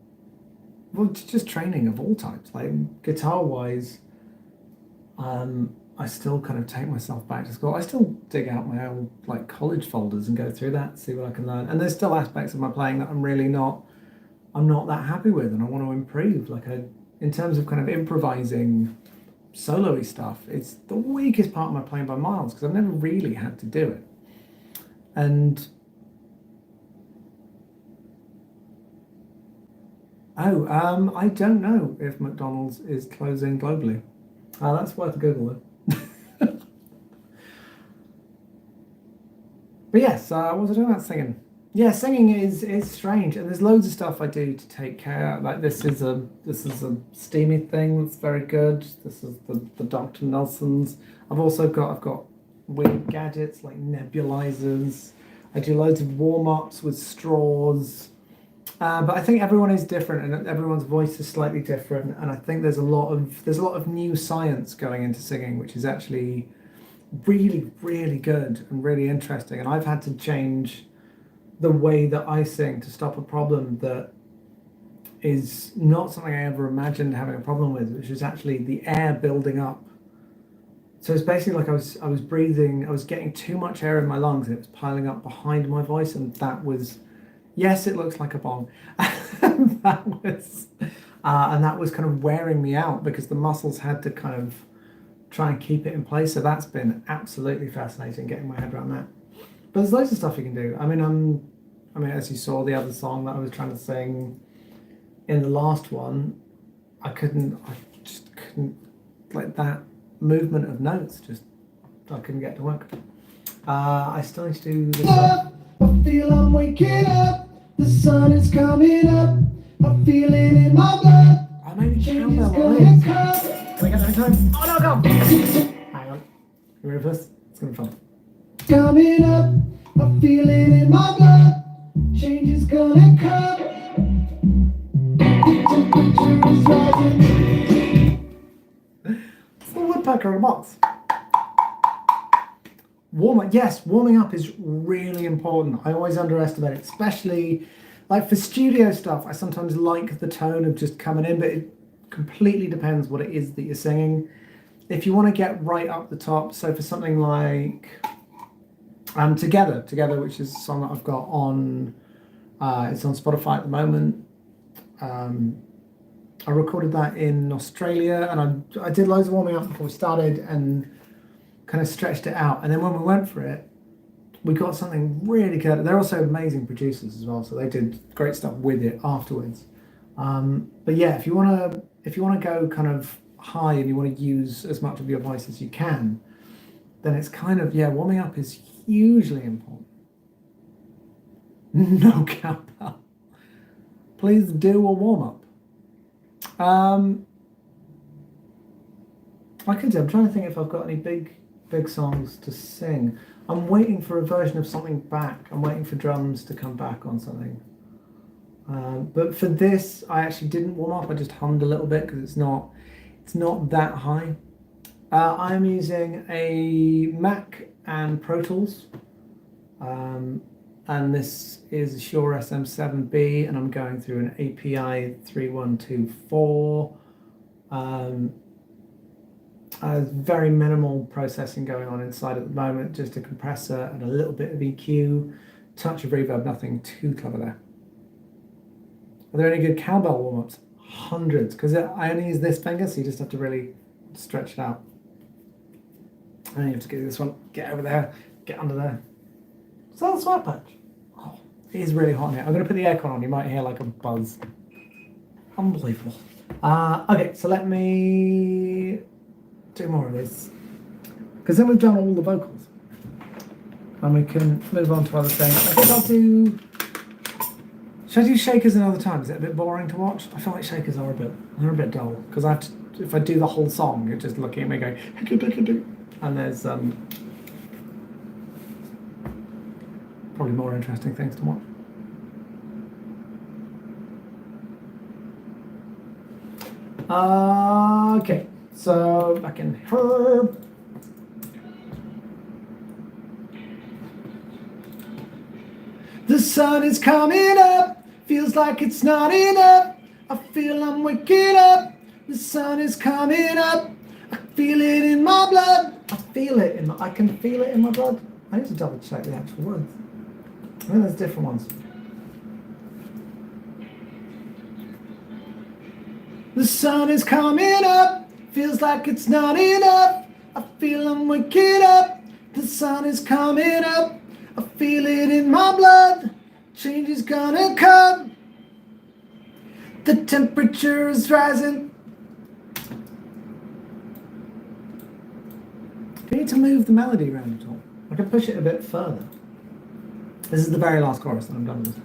well, just training of all types. Like guitar wise, I still kind of take myself back to school. I still dig out my old like college folders and go through that, see what I can learn. And there's still aspects of my playing that I'm not that happy with, and I want to improve. In terms of kind of improvising solo-y stuff, it's the weakest part of my playing by miles because I've never really had to do it. And I don't know if McDonald's is closing globally. That's worth a Google though. But yes, what was I doing about singing? Yeah, singing is strange, and there's loads of stuff I do to take care. Like this is a steamy thing that's very good. This is the Dr. Nelson's. I've got weird gadgets like nebulizers. I do loads of warm-ups with straws. But I think everyone is different, and everyone's voice is slightly different. And I think there's a lot of new science going into singing, which is actually really, really good and really interesting. And I've had to change the way that I sing to stop a problem that is not something I ever imagined having a problem with, which is actually the air building up. So it's basically like I was breathing, I was getting too much air in my lungs and it was piling up behind my voice, and that was, yes, it looks like a bomb. And that was kind of wearing me out because the muscles had to kind of try and keep it in place. So that's been absolutely fascinating, getting my head around that. But there's loads of stuff you can do. I mean, as you saw, the other song that I was trying to sing in the last one, I just couldn't, like that movement of notes, I couldn't get to work. I still need to do this one. I feel I'm waking up, the sun is coming up, I feel it in my blood. I maybe countdown Gonna lines. come. Can we get that in time? Oh no, go! Hang on. You ready for this? It's gonna be fun. Coming up, I feel it in my blood. Change is gonna come. Temperature is rising. It's the woodpecker in a box. Warming up is really important. I always underestimate it, especially like for studio stuff. I sometimes like the tone of just coming in, but it completely depends what it is that you're singing. If you want to get right up the top, so for something like Together, which is a song that I've got on, it's on Spotify at the moment. I recorded that in Australia, and I did loads of warming up before we started and kind of stretched it out. And then when we went for it, we got something really good. They're also amazing producers as well, so they did great stuff with it afterwards. But yeah, if you want to go kind of high and you want to use as much of your voice as you can, then it's kind of, warming up is hugely important. No cowbell. Please do a warm up. I'm trying to think if I've got any big songs to sing. I'm waiting for a version of something back. I'm waiting for drums to come back on something. But for this, I actually didn't warm up. I just hummed a little bit because it's not that high. I'm using a Mac and Pro Tools, and this is a Shure SM7B, and I'm going through an API 3124. Very minimal processing going on inside at the moment, just a compressor and a little bit of EQ, touch of reverb, nothing too clever there. Are there any good cowbell warm-ups? Hundreds, because I only use this finger, so you just have to really stretch it out. And you have to get this one, get over there, get under there. Is that a sweat patch? Oh, it is really hot in here. I'm going to put the aircon on, you might hear like a buzz. Unbelievable. Okay, so let me do more of this. Because then we've done all the vocals. And we can move on to other things. I think I'll do... Should I do shakers another time? Is it a bit boring to watch? I feel like shakers are they're a bit dull because I have to, if I do the whole song, you're just looking at me going, and there's probably more interesting things to watch. Okay, so back in her. The sun is coming up, feels like it's not enough. I feel I'm waking up. The sun is coming up. I feel it in my blood. I can feel it in my blood. I need to double check the actual words. I think there's different ones. The sun is coming up, feels like it's not enough. I feel I'm waking up. The sun is coming up. I feel it in my blood. Change is gonna come. The temperature is rising. Do you need to move the melody around at all? I can push it a bit further. This is the very last chorus and I'm done with this.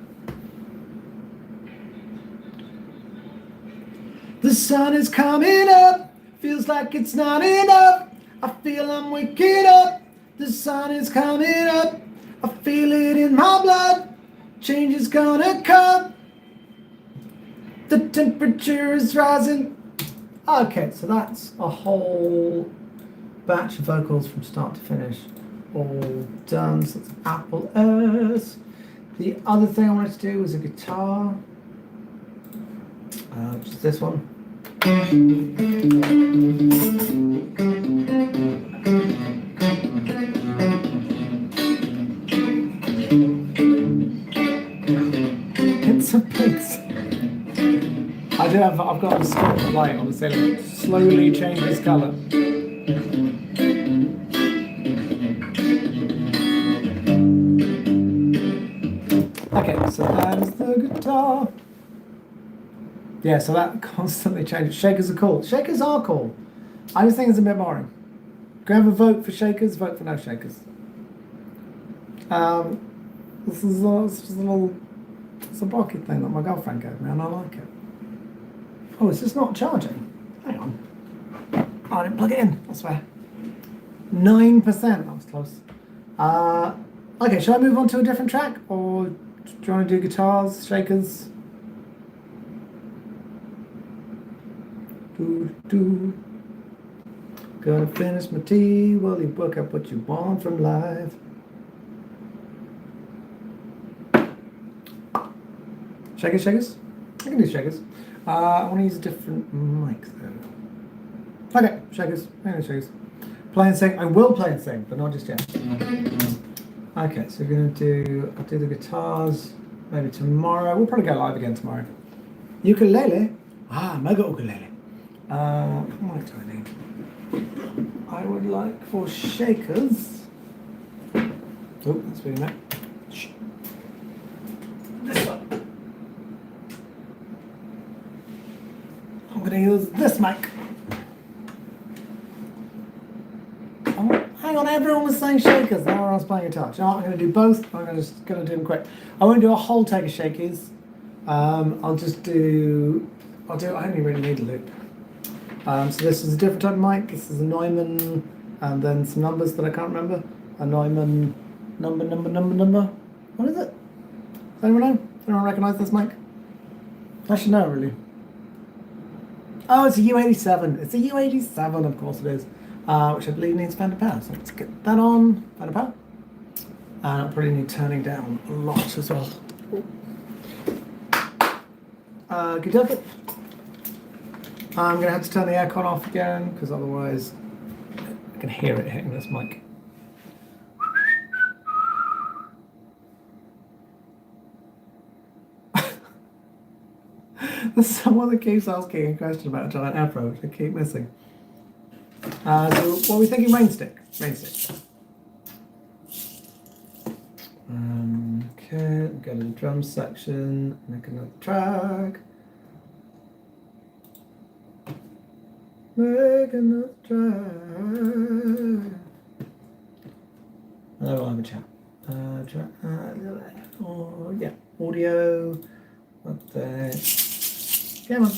The sun is coming up, feels like it's not enough. I feel I'm waking up. The sun is coming up. I feel it in my blood. Change is gonna come. The temperature is rising. Okay, so that's a whole batch of vocals from start to finish, all done. So it's Apple S. The other thing I wanted to do was a guitar, which is this one. It's a piece. I've got a spot light on the ceiling. Slowly changes colour. Okay, so that's the guitar. Yeah, so that constantly changes. Shakers are cool. Shakers are cool. I just think it's a bit boring. Can we have a vote for shakers? Vote for no shakers. This is just a little, it's a pocket thing that my girlfriend gave me, and I like it. Oh, is this not charging? Hang on. Oh, I didn't plug it in, I swear. 9%, that was close. Okay, shall I move on to a different track? Or do you want to do guitars, shakers? Gonna finish my tea while you work out what you want from life. Shakers, shakers? I can do shakers. I want to use a different mic though. Okay, shakers. I'm gonna shakers. Play and sing. I will play and sing, but not just yet. Okay, so we're I'll do the guitars maybe tomorrow. We'll probably go live again tomorrow. Ukulele. Mega ukulele. What do I need? I would like for shakers. Oh, that's really nice. This one. I'm going to use this mic. Oh, hang on, everyone was saying shakers. Now I was playing guitar. You know what? I'm going to do both. I'm just going to do them quick. I won't do a whole take of shakers. I'll do. I only really need a loop. So this is a different type of mic. This is a Neumann, and then some numbers that I can't remember. A Neumann number. What is it? Does anyone know? Does anyone recognise this mic? I should know, really. Oh, it's a U87. It's a U87, of course it is. Which I believe needs fan power. So let's get that on. Fan power. And I'll probably need turning down a lot as well. Good job. I'm going to have to turn the aircon off again because otherwise I can hear it hitting this mic. There's someone that keeps asking a question about a giant afro, which I keep missing. So what are we thinking? Rain stick. Rain stick. Okay, go to the drum section, make another track. Make another track. And then we'll have a chat. Yeah, audio, Update. Come on.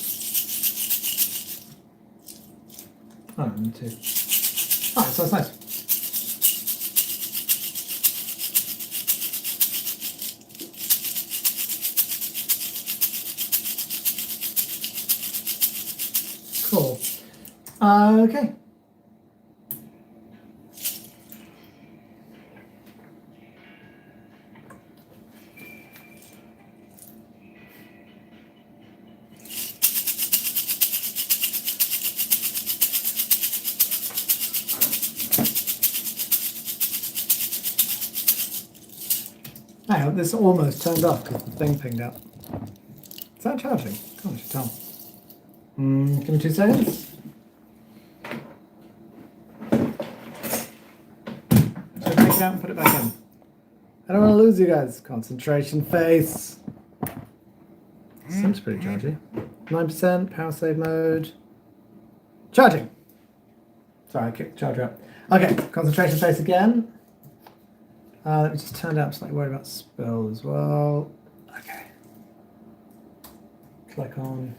Oh, me too. Oh, so it's nice. Cool. Okay. Hang on, this almost turned off because the thing pinged out. Is that charging? Can't actually tell. Give me 2 seconds. So take it out and put it back in. I don't want to lose you guys. Concentration face. Seems pretty chargy. 9%, power save mode. Charging. Sorry, I kicked the charger up. Okay, concentration face again. Let me just turn it up, slightly worried about spill as well. Okay. Click on.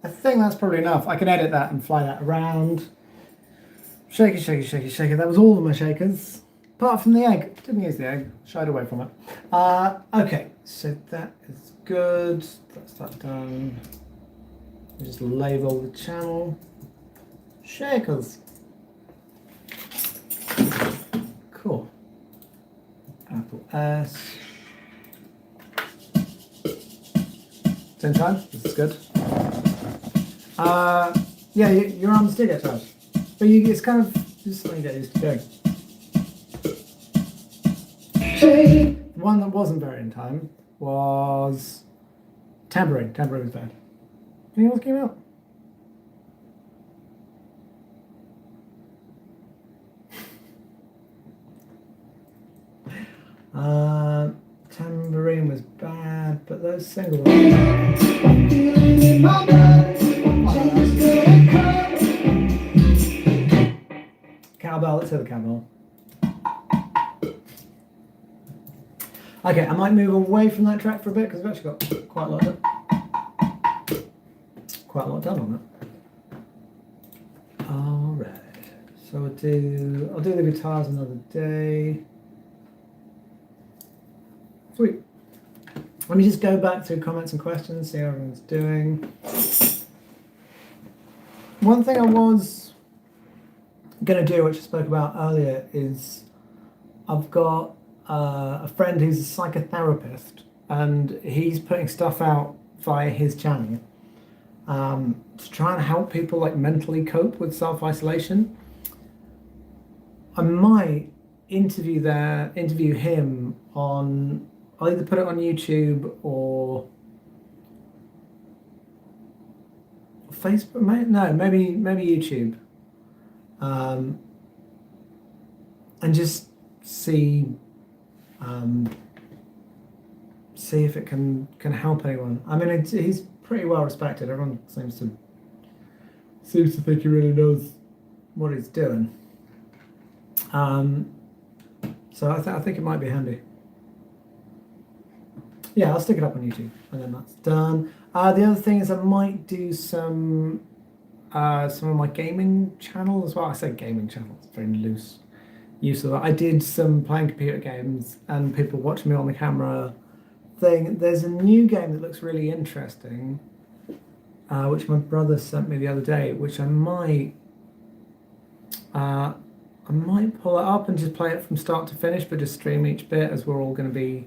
I think that's probably enough. I can edit that and fly that around. Shaky, shaky, shaky, shaky. That was all of my shakers. Apart from the egg. Didn't use the egg. Shied away from it. Okay, so that is good. That's that done. We just label the channel. Shakers. Cool. Apple S. Same time. This is good. Yeah, your arms do get charged, but it's kind of just something you get used to doing. The one that wasn't very in time was tambourine. Tambourine was bad. Anything else came out? Tambourine was bad, but those single ones. Cowbell, let's hear the cowbell. Okay, I might move away from that track for a bit because I've actually got quite a lot done on it. Alright, so I'll do the guitars another day. Sweet. Let me just go back through comments and questions, see how everyone's doing. One thing I was going to do, which I spoke about earlier, is I've got a friend who's a psychotherapist, and he's putting stuff out via his channel. to try and help people like mentally cope with self-isolation. I might interview him on, I'll either put it on YouTube or Facebook. Maybe YouTube, and just see if it can help anyone. I mean, he's pretty well respected. Everyone seems to think he really knows what he's doing. So I think it might be handy. Yeah, I'll stick it up on YouTube, and then that's done. The other thing is I might do some of my gaming channel as well. I say gaming channel; it's very loose use of that. I did some playing computer games, and people watching me on the camera thing. There's a new game that looks really interesting, which my brother sent me the other day, which I might pull it up and just play it from start to finish, but just stream each bit as we're all going to be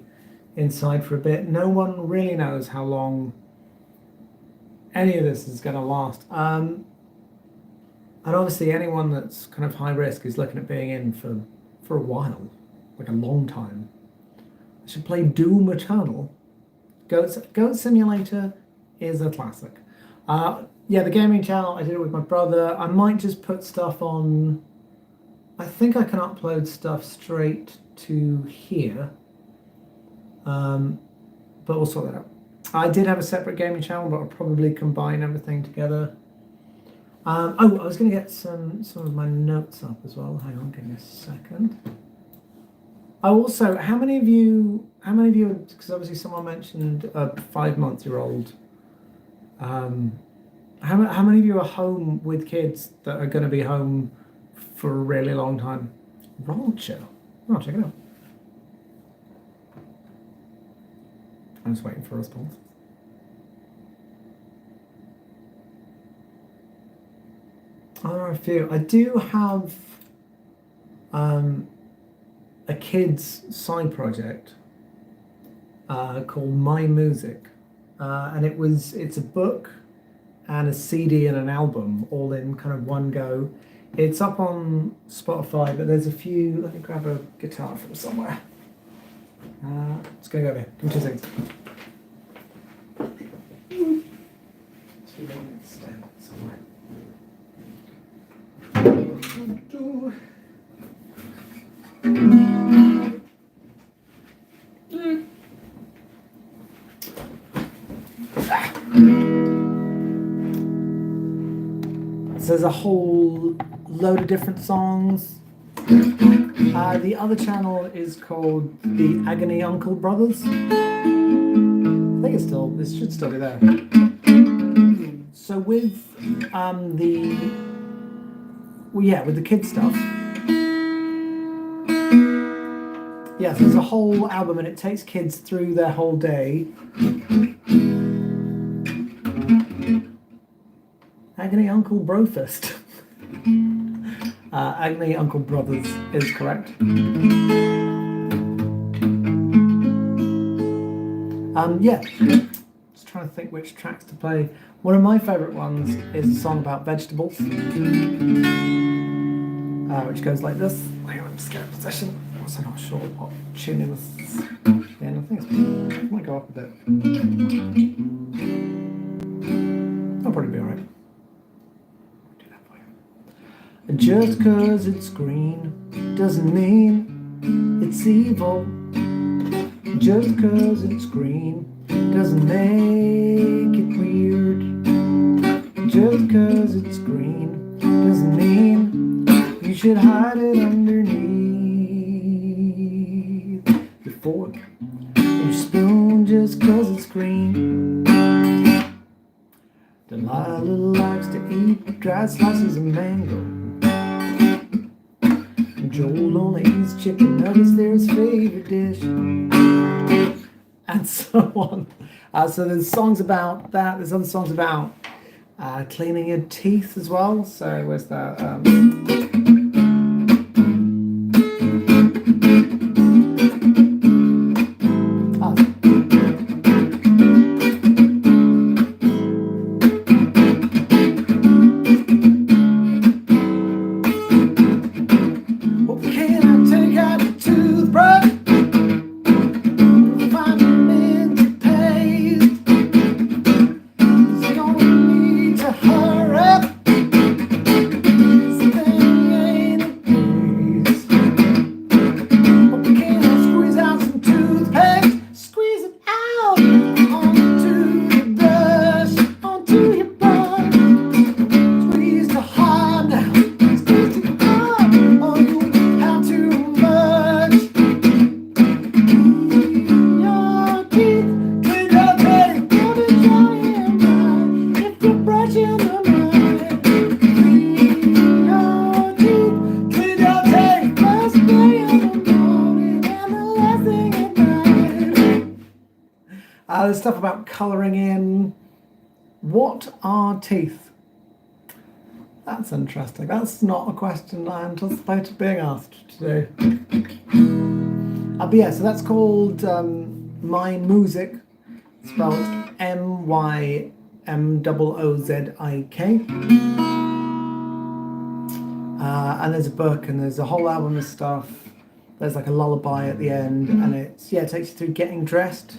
inside for a bit. No one really knows how long any of this is going to last. And obviously anyone that's kind of high risk is looking at being in for a while, like a long time. I should play Doom Eternal. Goat Simulator is a classic. Yeah, the gaming channel, I did it with my brother. I might just put stuff on. I think I can upload stuff straight to here. But we'll sort that out. I did have a separate gaming channel, but I'll probably combine everything together. I was going to get some of my notes up as well. Hang on, give me a second. Also, how many of you, because obviously someone mentioned a 5-month-old. How many of you are home with kids that are going to be home for a really long time? Rancho. Oh, check it out. I'm just waiting for a response. There are a few. I do have a kids side project called My Music, and it's a book and a CD and an album all in kind of one go. It's up on Spotify, but there's a few. Let me grab a guitar from somewhere. It's going to go over here. Give me 2 seconds. Stand somewhere. So there's a whole load of different songs. The other channel is called the Agony Uncle Brothers. I think it should still be there. So with the kids stuff. Yeah, so there's a whole album and it takes kids through their whole day. Agony Uncle Brofist. Agony Uncle Brothers is correct. Yeah, just trying to think which tracks to play. One of my favourite ones is a song about vegetables, which goes like this. Hang on, I'm just getting possession. I'm also not sure what tuning this is. Yeah, I think it might go up a bit. I'll probably be alright. Just 'cause it's green doesn't mean it's evil. Just 'cause it's green doesn't make it weird. Just 'cause it's green doesn't mean you should hide it underneath your fork or your spoon. Just 'cause it's green. Delilah likes to eat dry slices of mango. Joel only eats chicken nuggets, they're his favorite dish. And so on. So there's songs about that. There's other songs about cleaning your teeth as well. So where's that? stuff about colouring in. What are teeth? That's interesting. That's not a question I anticipated being asked to do. But yeah, so that's called My Music, spelled MYMOOZIK. And there's a book and there's a whole album of stuff. There's like a lullaby at the end, and it takes you through getting dressed.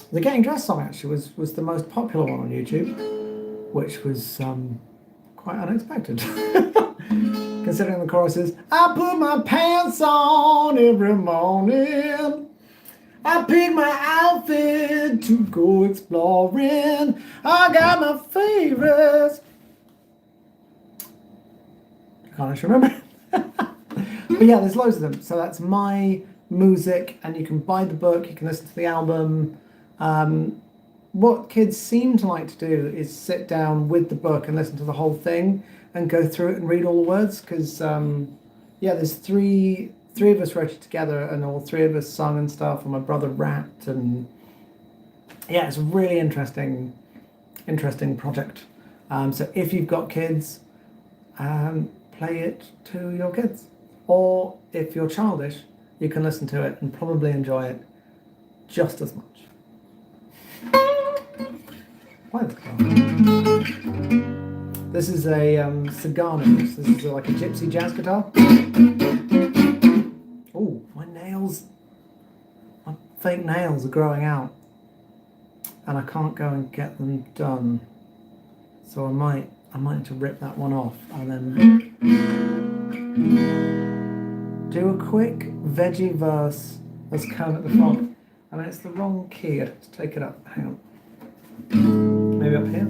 The getting dressed song actually was the most popular one on YouTube, which was quite unexpected. Considering the chorus is, I put my pants on every morning. I pick my outfit to go exploring. I got my favorites. Can't actually remember. But yeah, there's loads of them. So that's My Music, and you can buy the book, you can listen to the album. What kids seem to like to do is sit down with the book and listen to the whole thing and go through it and read all the words, because there's three of us wrote it together, and all three of us sung and stuff, and my brother rapped, and yeah, it's a really interesting project. So if you've got kids, play it to your kids, or if you're childish, you can listen to it and probably enjoy it just as much. Why the car? This is a Sagano. This is like a gypsy jazz guitar. Oh, my fake nails are growing out, and I can't go and get them done. So I might need to rip that one off and then do a quick veggie verse as Kermit the Frog. I mean, it's the wrong key. I'd have to take it up. Hang on. Maybe up here.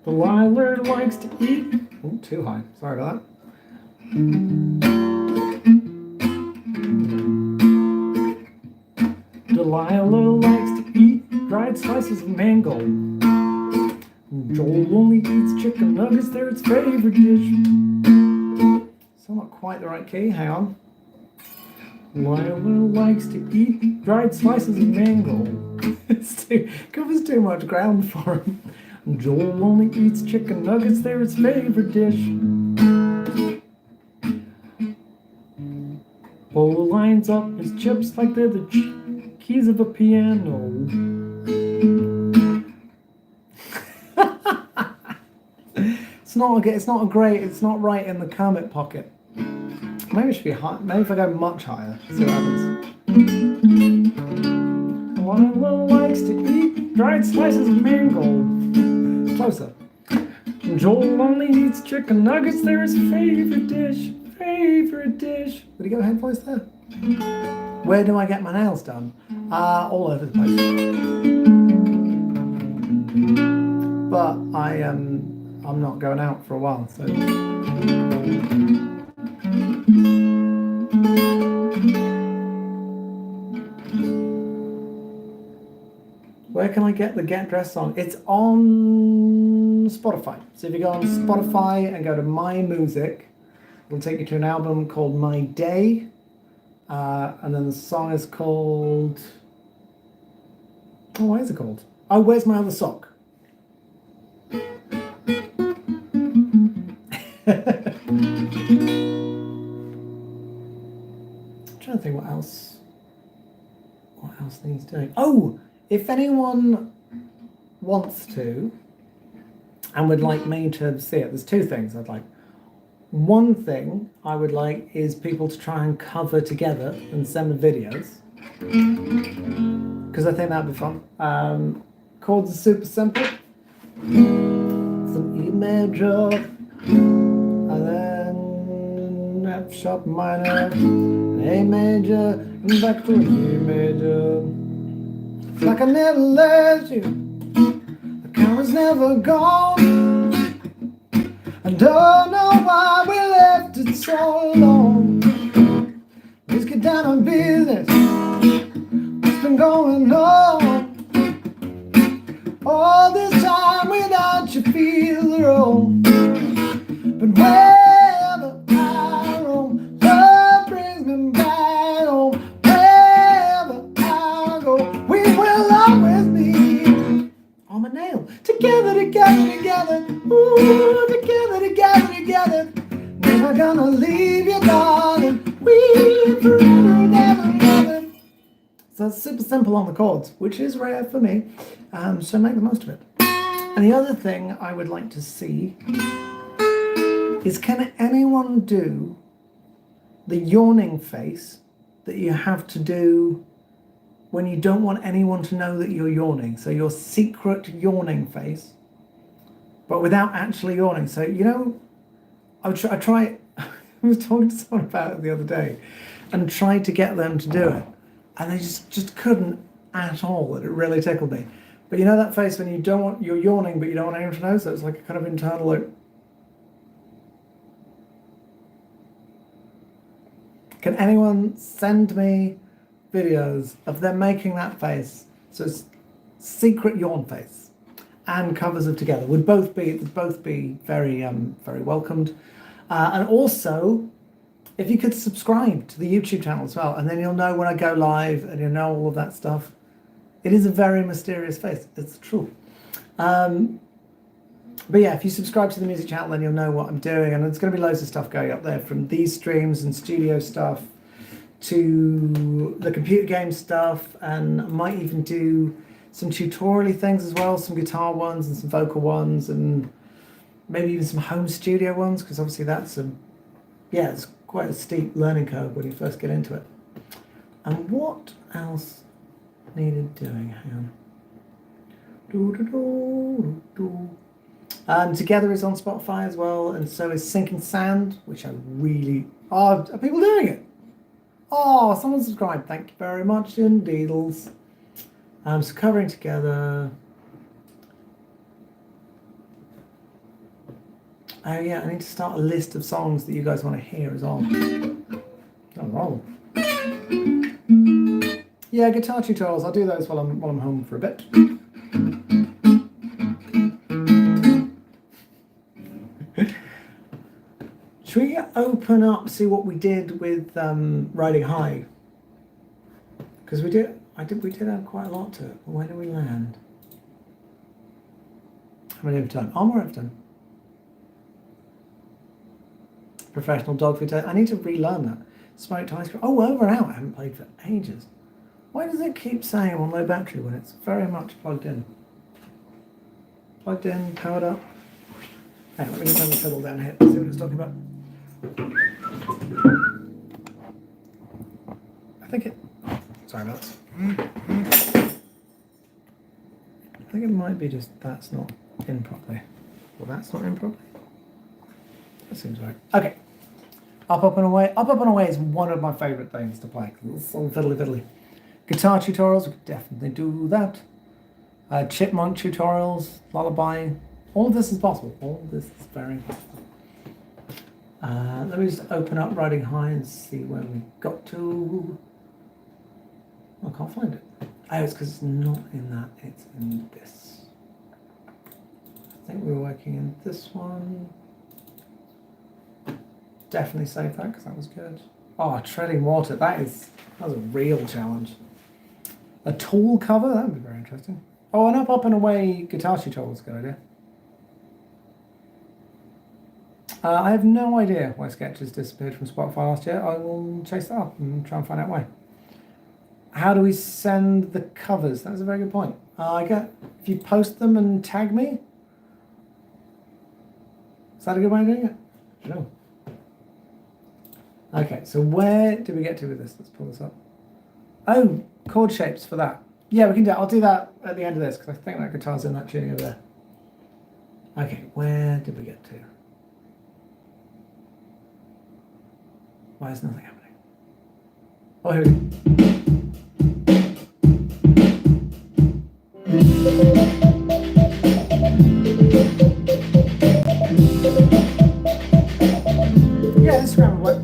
Delilah likes to eat. Oh, too high. Sorry about that. Delilah likes to eat dried slices of mango. Joel only eats chicken nuggets. They're its favorite dish. Still not quite the right key. Hang on. Delilah likes to eat dried slices of mango. Covers too much ground for him. Joel only eats chicken nuggets, they're his favorite dish. Bo lines up his chips like they're the keys of a piano. It's not right in the Kermit pocket. Maybe it should be high. Maybe if I go much higher, see what happens. Delilah likes to eat dried slices of mango. Closer. Joel only eats chicken nuggets, they're his favorite dish. Favorite dish. Did he go ahead voice there? Where do I get my nails done? All over the place. But I'm not going out for a while, so. Where can I get the Get Dressed song? It's on Spotify. So if you go on Spotify and go to My Music, it'll take you to an album called My Day. And then the song is called... Oh, what is it called? Oh, Where's My Other Sock? I'm trying to think what else needs doing. Oh! If anyone wants to and would like me to see it, there's two things I'd like. One thing I would like is people to try and cover together and send me videos, because I think that'd be fun. Chords are super simple. Some E major, and then F sharp minor, an A major, and back to an E major. Like I never left you, the camera's never gone. I don't know why we left it so long. Let's get down on business. What's been going on? All this time without you feel wrong. But wherever I roam, love that's super simple on the chords, which is rare for me. So make the most of it. And the other thing I would like to see is, can anyone do the yawning face that you have to do when you don't want anyone to know that you're yawning? So your secret yawning face, but without actually yawning. So, you know, I try, I was talking to someone about it the other day and tried to get them to do it. And they just couldn't at all. It really tickled me. But you know that face when you're yawning, but you don't want anyone to know? So it's like a kind of internal, like... Can anyone send me videos of them making that face? So it's secret yawn face and covers of Together would both be very very welcomed. And also, if you could subscribe to the YouTube channel as well, and then you'll know when I go live and you'll know all of that stuff. It is a very mysterious face. It's true. But yeah, if you subscribe to the music channel, then you'll know what I'm doing. And there's going to be loads of stuff going up there, from these streams and studio stuff to the computer game stuff. And I might even do some tutorial-y things as well, some guitar ones and some vocal ones, and maybe even some home studio ones, because obviously that's it's quite a steep learning curve when you first get into it. And what else needed doing? Hang on. Together is on Spotify as well, and so is Sinking Sand, which I really... Oh, are people doing it? Oh, someone subscribed. Thank you very much indeedles. So covering Together. Oh yeah, I need to start a list of songs that you guys want to hear as well. Oh, wow. Yeah, guitar tutorials. I'll do those while I'm home for a bit. Should we open up, see what we did with Riding High? Because we did have quite a lot to it. Where do we land? How many have we done? Oh, more have done. Professional dog food. I need to relearn that. Smoked ice cream. Oh, Over and Out. I haven't played for ages. Why does it keep saying I'm on low battery when it's very much plugged in? Plugged in, powered up. Hang on, let me just have the fiddle down here, see what it's talking about. I think it... Sorry about this. I think it might be just that's not in properly. Well, that's not in properly. That seems right. Okay. Up, Up and Away. Up, Up and Away is one of my favourite things to play. It's all fiddly. Guitar tutorials, we could definitely do that. Chipmunk tutorials, Lullaby. All of this is possible. All of this is very possible. Let me just open up Riding High and see where we got to. I can't find it. Oh, it's because it's not in that, it's in this. I think we were working in this one. Definitely save that because that was good. Oh, Treading Water, that was a real challenge. A Tool cover, that would be very interesting. Oh, and Up and Away guitar tutorial is a good idea. I have no idea why Sketches disappeared from Spotify last year. I will chase that up and try and find out why. How do we send the covers? That's a very good point. If you post them and tag me? Is that a good way of doing it? I don't know. Okay, so where do we get to with this? Let's pull this up. Oh, chord shapes for that. Yeah, we can do it. I'll do that at the end of this because I think that guitar's in that tuning over there. Okay, where did we get to? Why is nothing happening? Oh, here we go. Yeah, Instagram will work.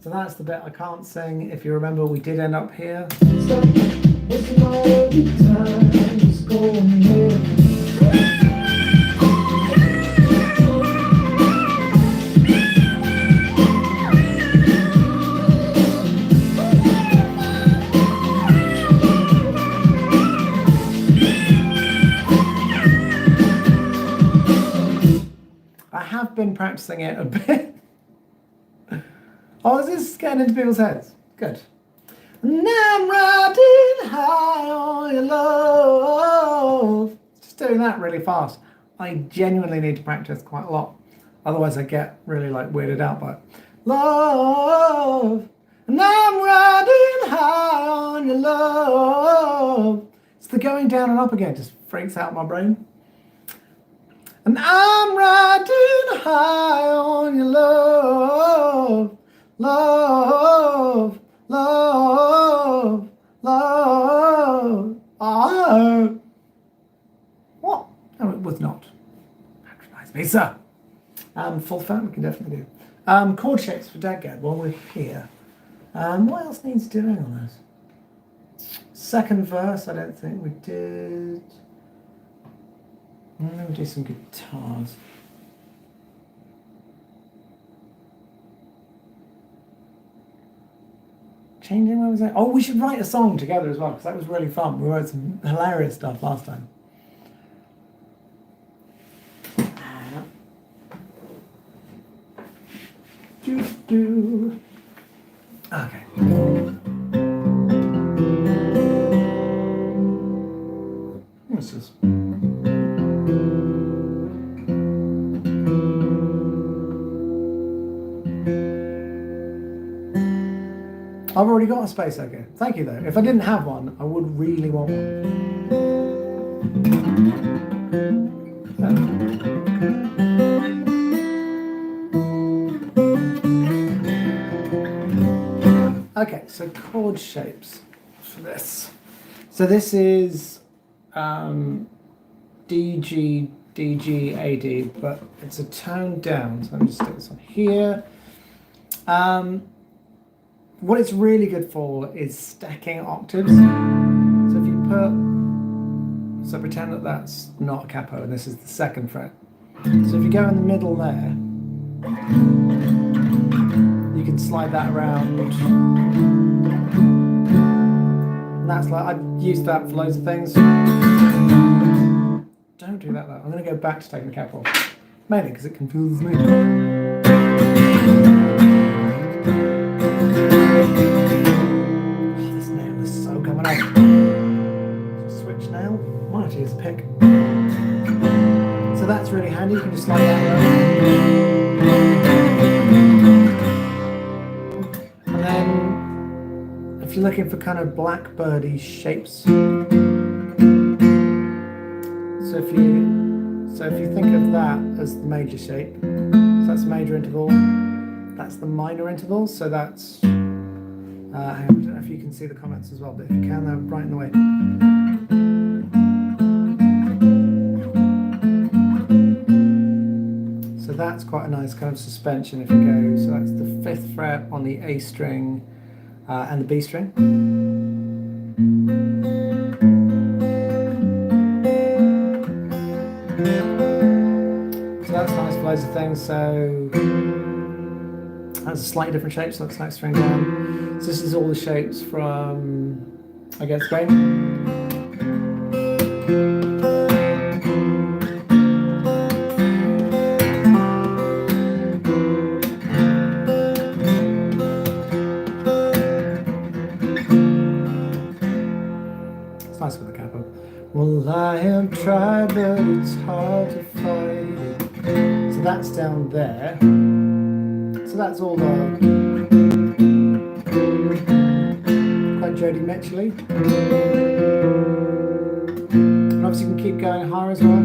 That's the bit I can't sing. If you remember, we did end up here. I have been practicing it a bit. Oh, is this getting into people's heads? Good. And I'm riding high on your love. Just doing that really fast. I genuinely need to practice quite a lot. Otherwise I get really like weirded out by it. Love. And I'm riding high on your love. It's the going down and up again. Just freaks out my brain. And I'm riding high on your love. Love. Love, love. Oh. What? No, it was not. Patronize me, sir. Full fat, we can definitely do. Chord shapes for Dadgad while we're here. What else needs doing on this? Second verse, I don't think we did. Let me do some guitars. Changing, where was that? Oh, we should write a song together as well, because that was really fun. We wrote some hilarious stuff last time. Okay. What's this? I've already got a space echo. Thank you though. If I didn't have one, I would really want one. Okay, so chord shapes for this. So this is D, G, D, G, A, D, but it's a tone down. So let me just stick this on here. What it's really good for is stacking octaves. So if you so pretend that that's not a capo and this is the second fret. So if you go in the middle there, you can slide that around. And that's like, I've used that for loads of things. Don't do that though. I'm going to go back to taking the cap off. Mainly because it confuses me. Oh, this nail is so coming up. Switch nail. Might actually use a pick. So that's really handy. You can just slide that around. And then, if you're looking for kind of blackbirdy shapes, so if you think of that as the major shape, so that's the major interval. That's the minor interval, so that's, I don't know if you can see the comments as well, but if you can, they're right in the way. So that's quite a nice kind of suspension if you go, so that's the 5th fret on the A string and the B string. So that's nice for loads of things, so that's a slightly different shape, so that's next string down. So this is all the shapes from, I guess, Spain. It's nice with the capo. Well, I have tried, but it's hard to fight it. So that's down there. So that's all quite Jody Mitchell-y. And obviously you can keep going higher as well.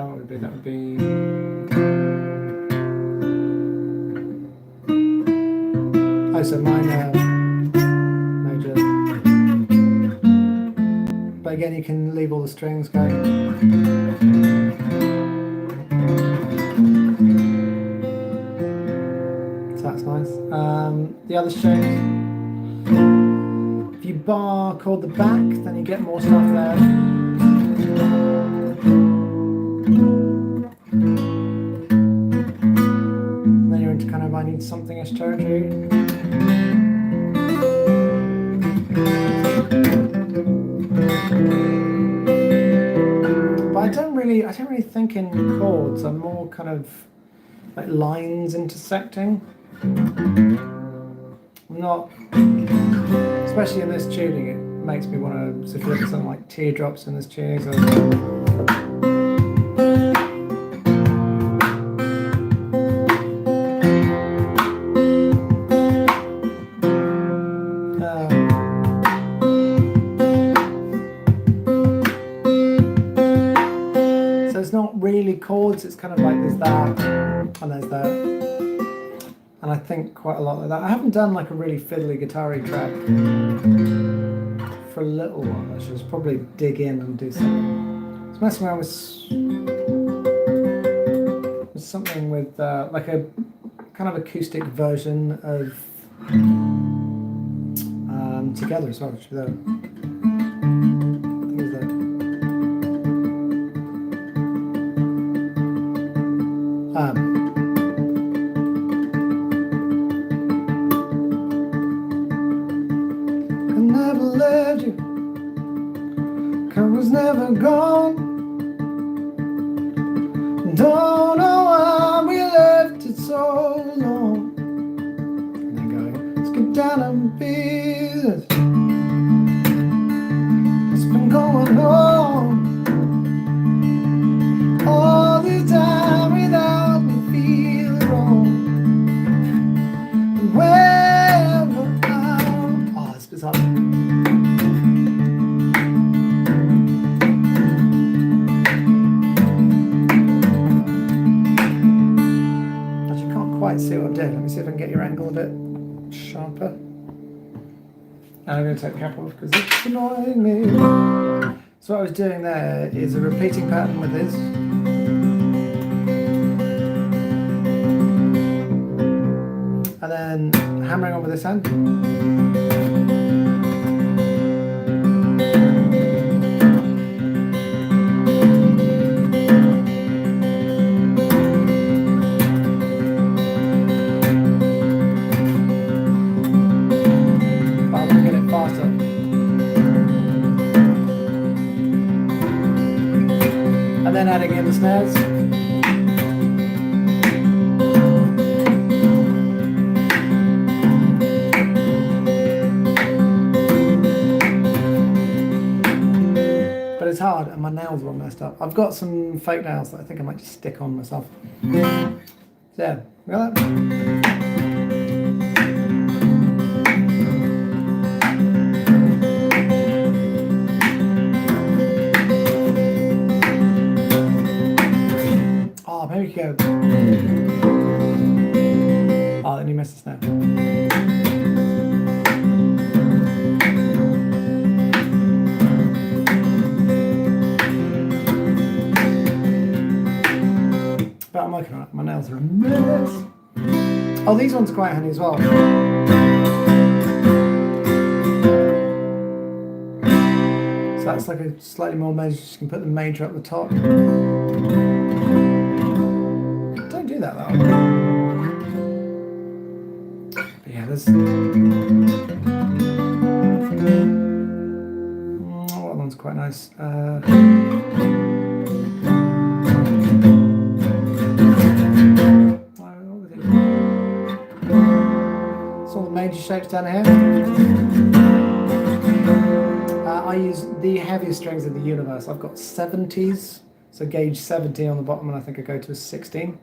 What would it be? That would be... Oh, so minor, major. But again, you can leave all the strings going. That's nice. The other shapes, if you bar chord the back, then you get more stuff there. And then you're into kind of I need something-ish territory. But I I don't really think in chords. I'm more kind of like lines intersecting. I'm not, especially in this tuning, it makes me want to. So if you look at something like teardrops in this tuning, so it's not really chords, it's kind of like there's that and there's that, and I think quite a lot of that. I haven't done like a really fiddly guitar-y track for a little while. I should just probably dig in and do something. I was messing around with something with like a kind of acoustic version of Together as well, which is I never left you, I was never gone. Don't know why we left it so long. And then going, let's get down and business. What's been going on all this time without me feeling wrong? And wherever I'm, oh, it's bizarre. Quite see what I'm doing. Let me see if I can get your angle a bit sharper. And I'm going to take the cap off because it's annoying me. So what I was doing there is a repeating pattern with this. And then hammering on with this hand. And then adding in the snares. But it's hard and my nails are all messed up. I've got some fake nails that I think I might just stick on myself. So yeah, you got that? There we go. Oh, then you missed the snare. But I'm working on it. My nails are a mess. Oh, these ones are quite handy as well. So that's like a slightly more major. You can put the major up the top. Do that though. But yeah, there's that one's quite nice. So all the major shapes down here. I use the heaviest strings in the universe. I've got 70s. So gauge 70 on the bottom, and I think I go to a 16.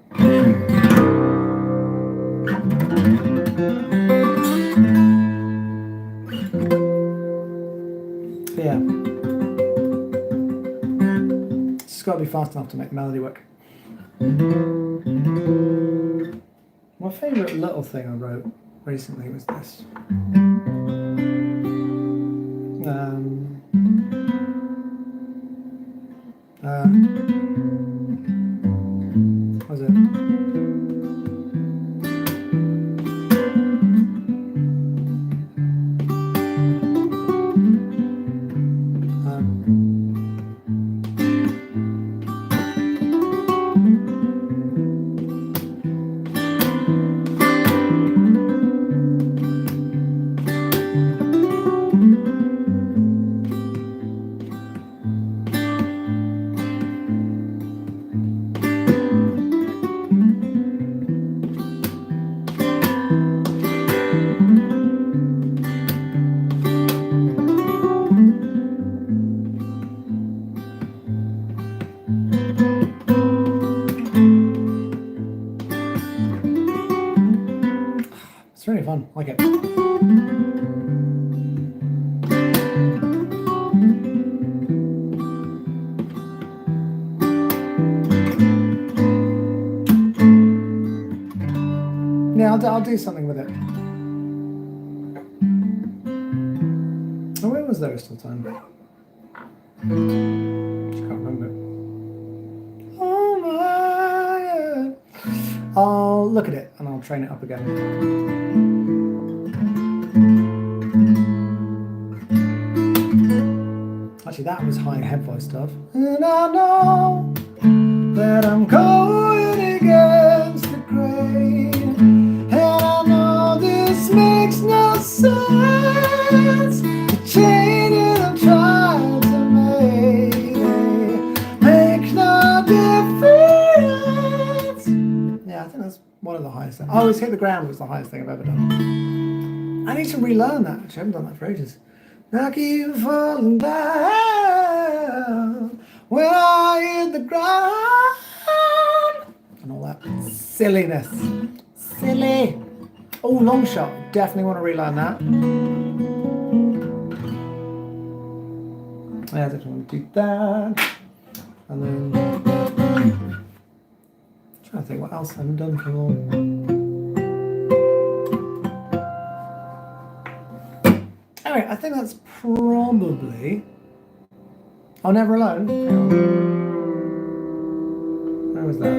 Yeah. It's just got to be fast enough to make the melody work. My favourite little thing I wrote recently was this. What was it? fun. I like it. Yeah, I'll do something with it. Oh, when was there still time? Just can't remember. Oh my God. I'll look at it and I'll train it up again. Actually, that was high head voice stuff. And I know that I'm going against the grain, and I know this makes no sense. The change that I'm trying to make no difference. Yeah, I think that's one of the highest. I always hit the ground was the highest thing I've ever done. I need to relearn that. Actually, I haven't done that for ages. I keep falling down when I hit the ground and all that silliness. Silly. Oh, long shot. Definitely want to relearn that. Yeah, I definitely want to do that. And then I'm trying to think what else I haven't done for long. Anyway, I think that's probably. Oh, Never Alone. Hang on. Where was that?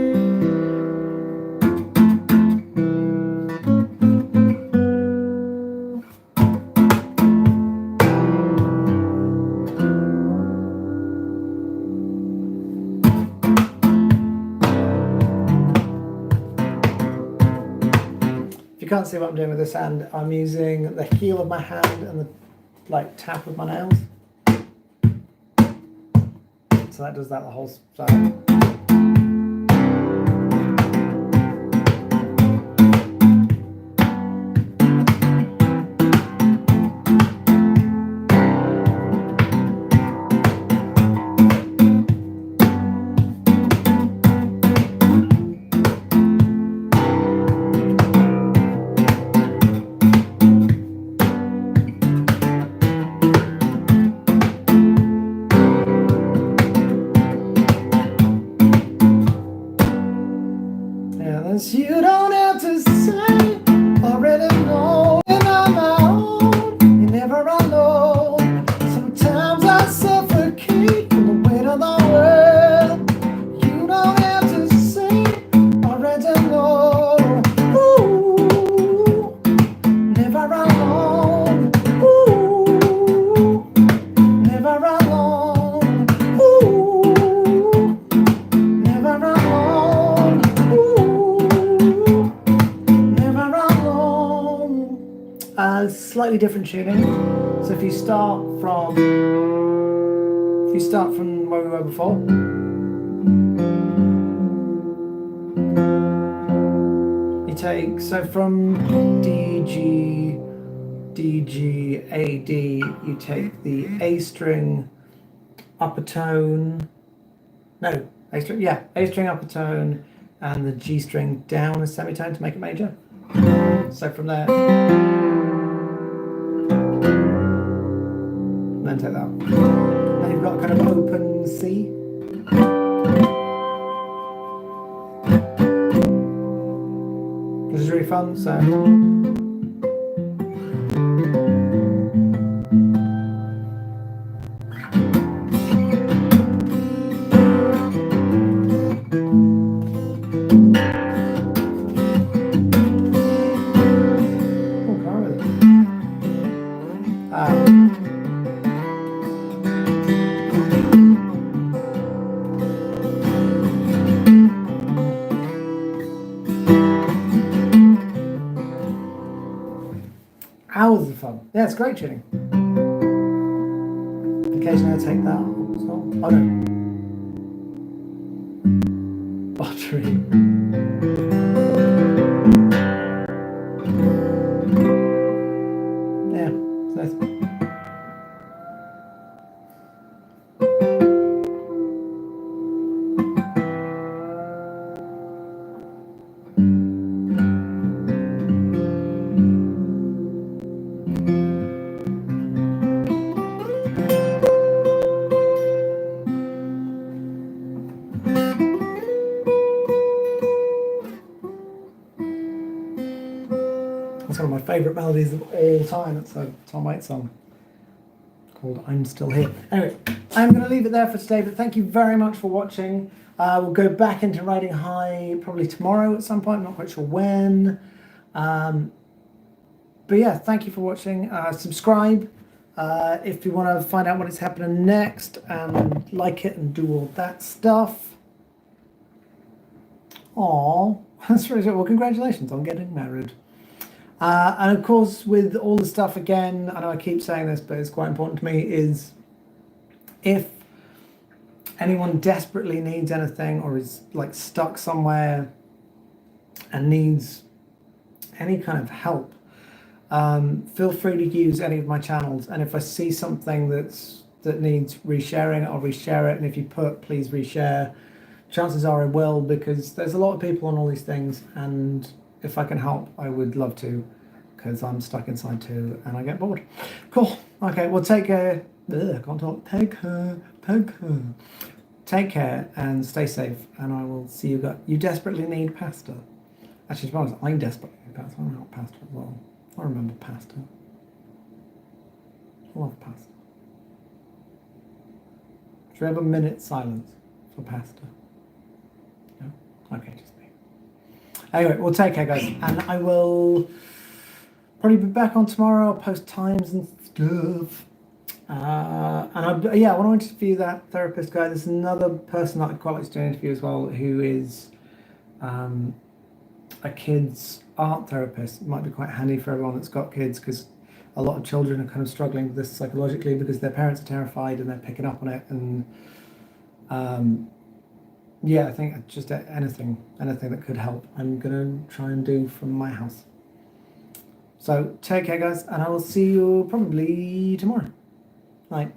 If you can't see what I'm doing with this hand, I'm using the heel of my hand and the tap of my nails. So that does that the whole side. You don't have to say, already know, and I'm my own, you're never alone. Sometimes I suffocate from the weight of the world. You don't have to say, already know. Ooh, never alone. Ooh, never alone. Ooh, never alone. Slightly different tuning. So if you start from where we were before, you take from D, G, A, D. You take the A string upper tone. No, A string. Yeah, A string upper tone, and the G string down a semitone to make it major. So from there. And then take that. Then you've got kind of open C. Which is really fun, so. Hours of fun. Yeah, it's great tuning. Occasionally I take that as well. Oh no. Battery. Yeah, it's nice. It's one of my favourite melodies of all time. It's a Tom Waits song called I'm Still Here. Anyway, I'm going to leave it there for today, but thank you very much for watching. We'll go back into riding high probably tomorrow at some point. I'm not quite sure when. But yeah, thank you for watching. Subscribe if you want to find out what is happening next, and like it and do all that stuff. Aww, that's really good. Well, congratulations on getting married. And of course, with all the stuff, again, I know I keep saying this, but it's quite important to me, is if anyone desperately needs anything or is like stuck somewhere and needs any kind of help, feel free to use any of my channels. And if I see something that needs resharing, I'll reshare it. And if you put please reshare, chances are I will, because there's a lot of people on all these things, and if I can help, I would love to, because I'm stuck inside too and I get bored. Cool. Okay, well, take care. I can't talk. Take care and stay safe, and I will see you guys. You desperately need pasta. Actually, to be honest, I desperately need pasta. I want pasta as well. I remember pasta. I love pasta. Should we have a minute silence for pasta? No? Okay, just me. Anyway, well, take care, guys. And I will probably be back on tomorrow. I'll post times and stuff. I want to interview that therapist guy. There's another person that I'd quite like to do an interview as well, who is a kid's art therapist. It might be quite handy for everyone that's got kids, because a lot of children are kind of struggling with this psychologically because their parents are terrified and they're picking up on it. And I think just anything that could help, I'm gonna try and do from my house. So take care, guys, and I will see you probably tomorrow. Night.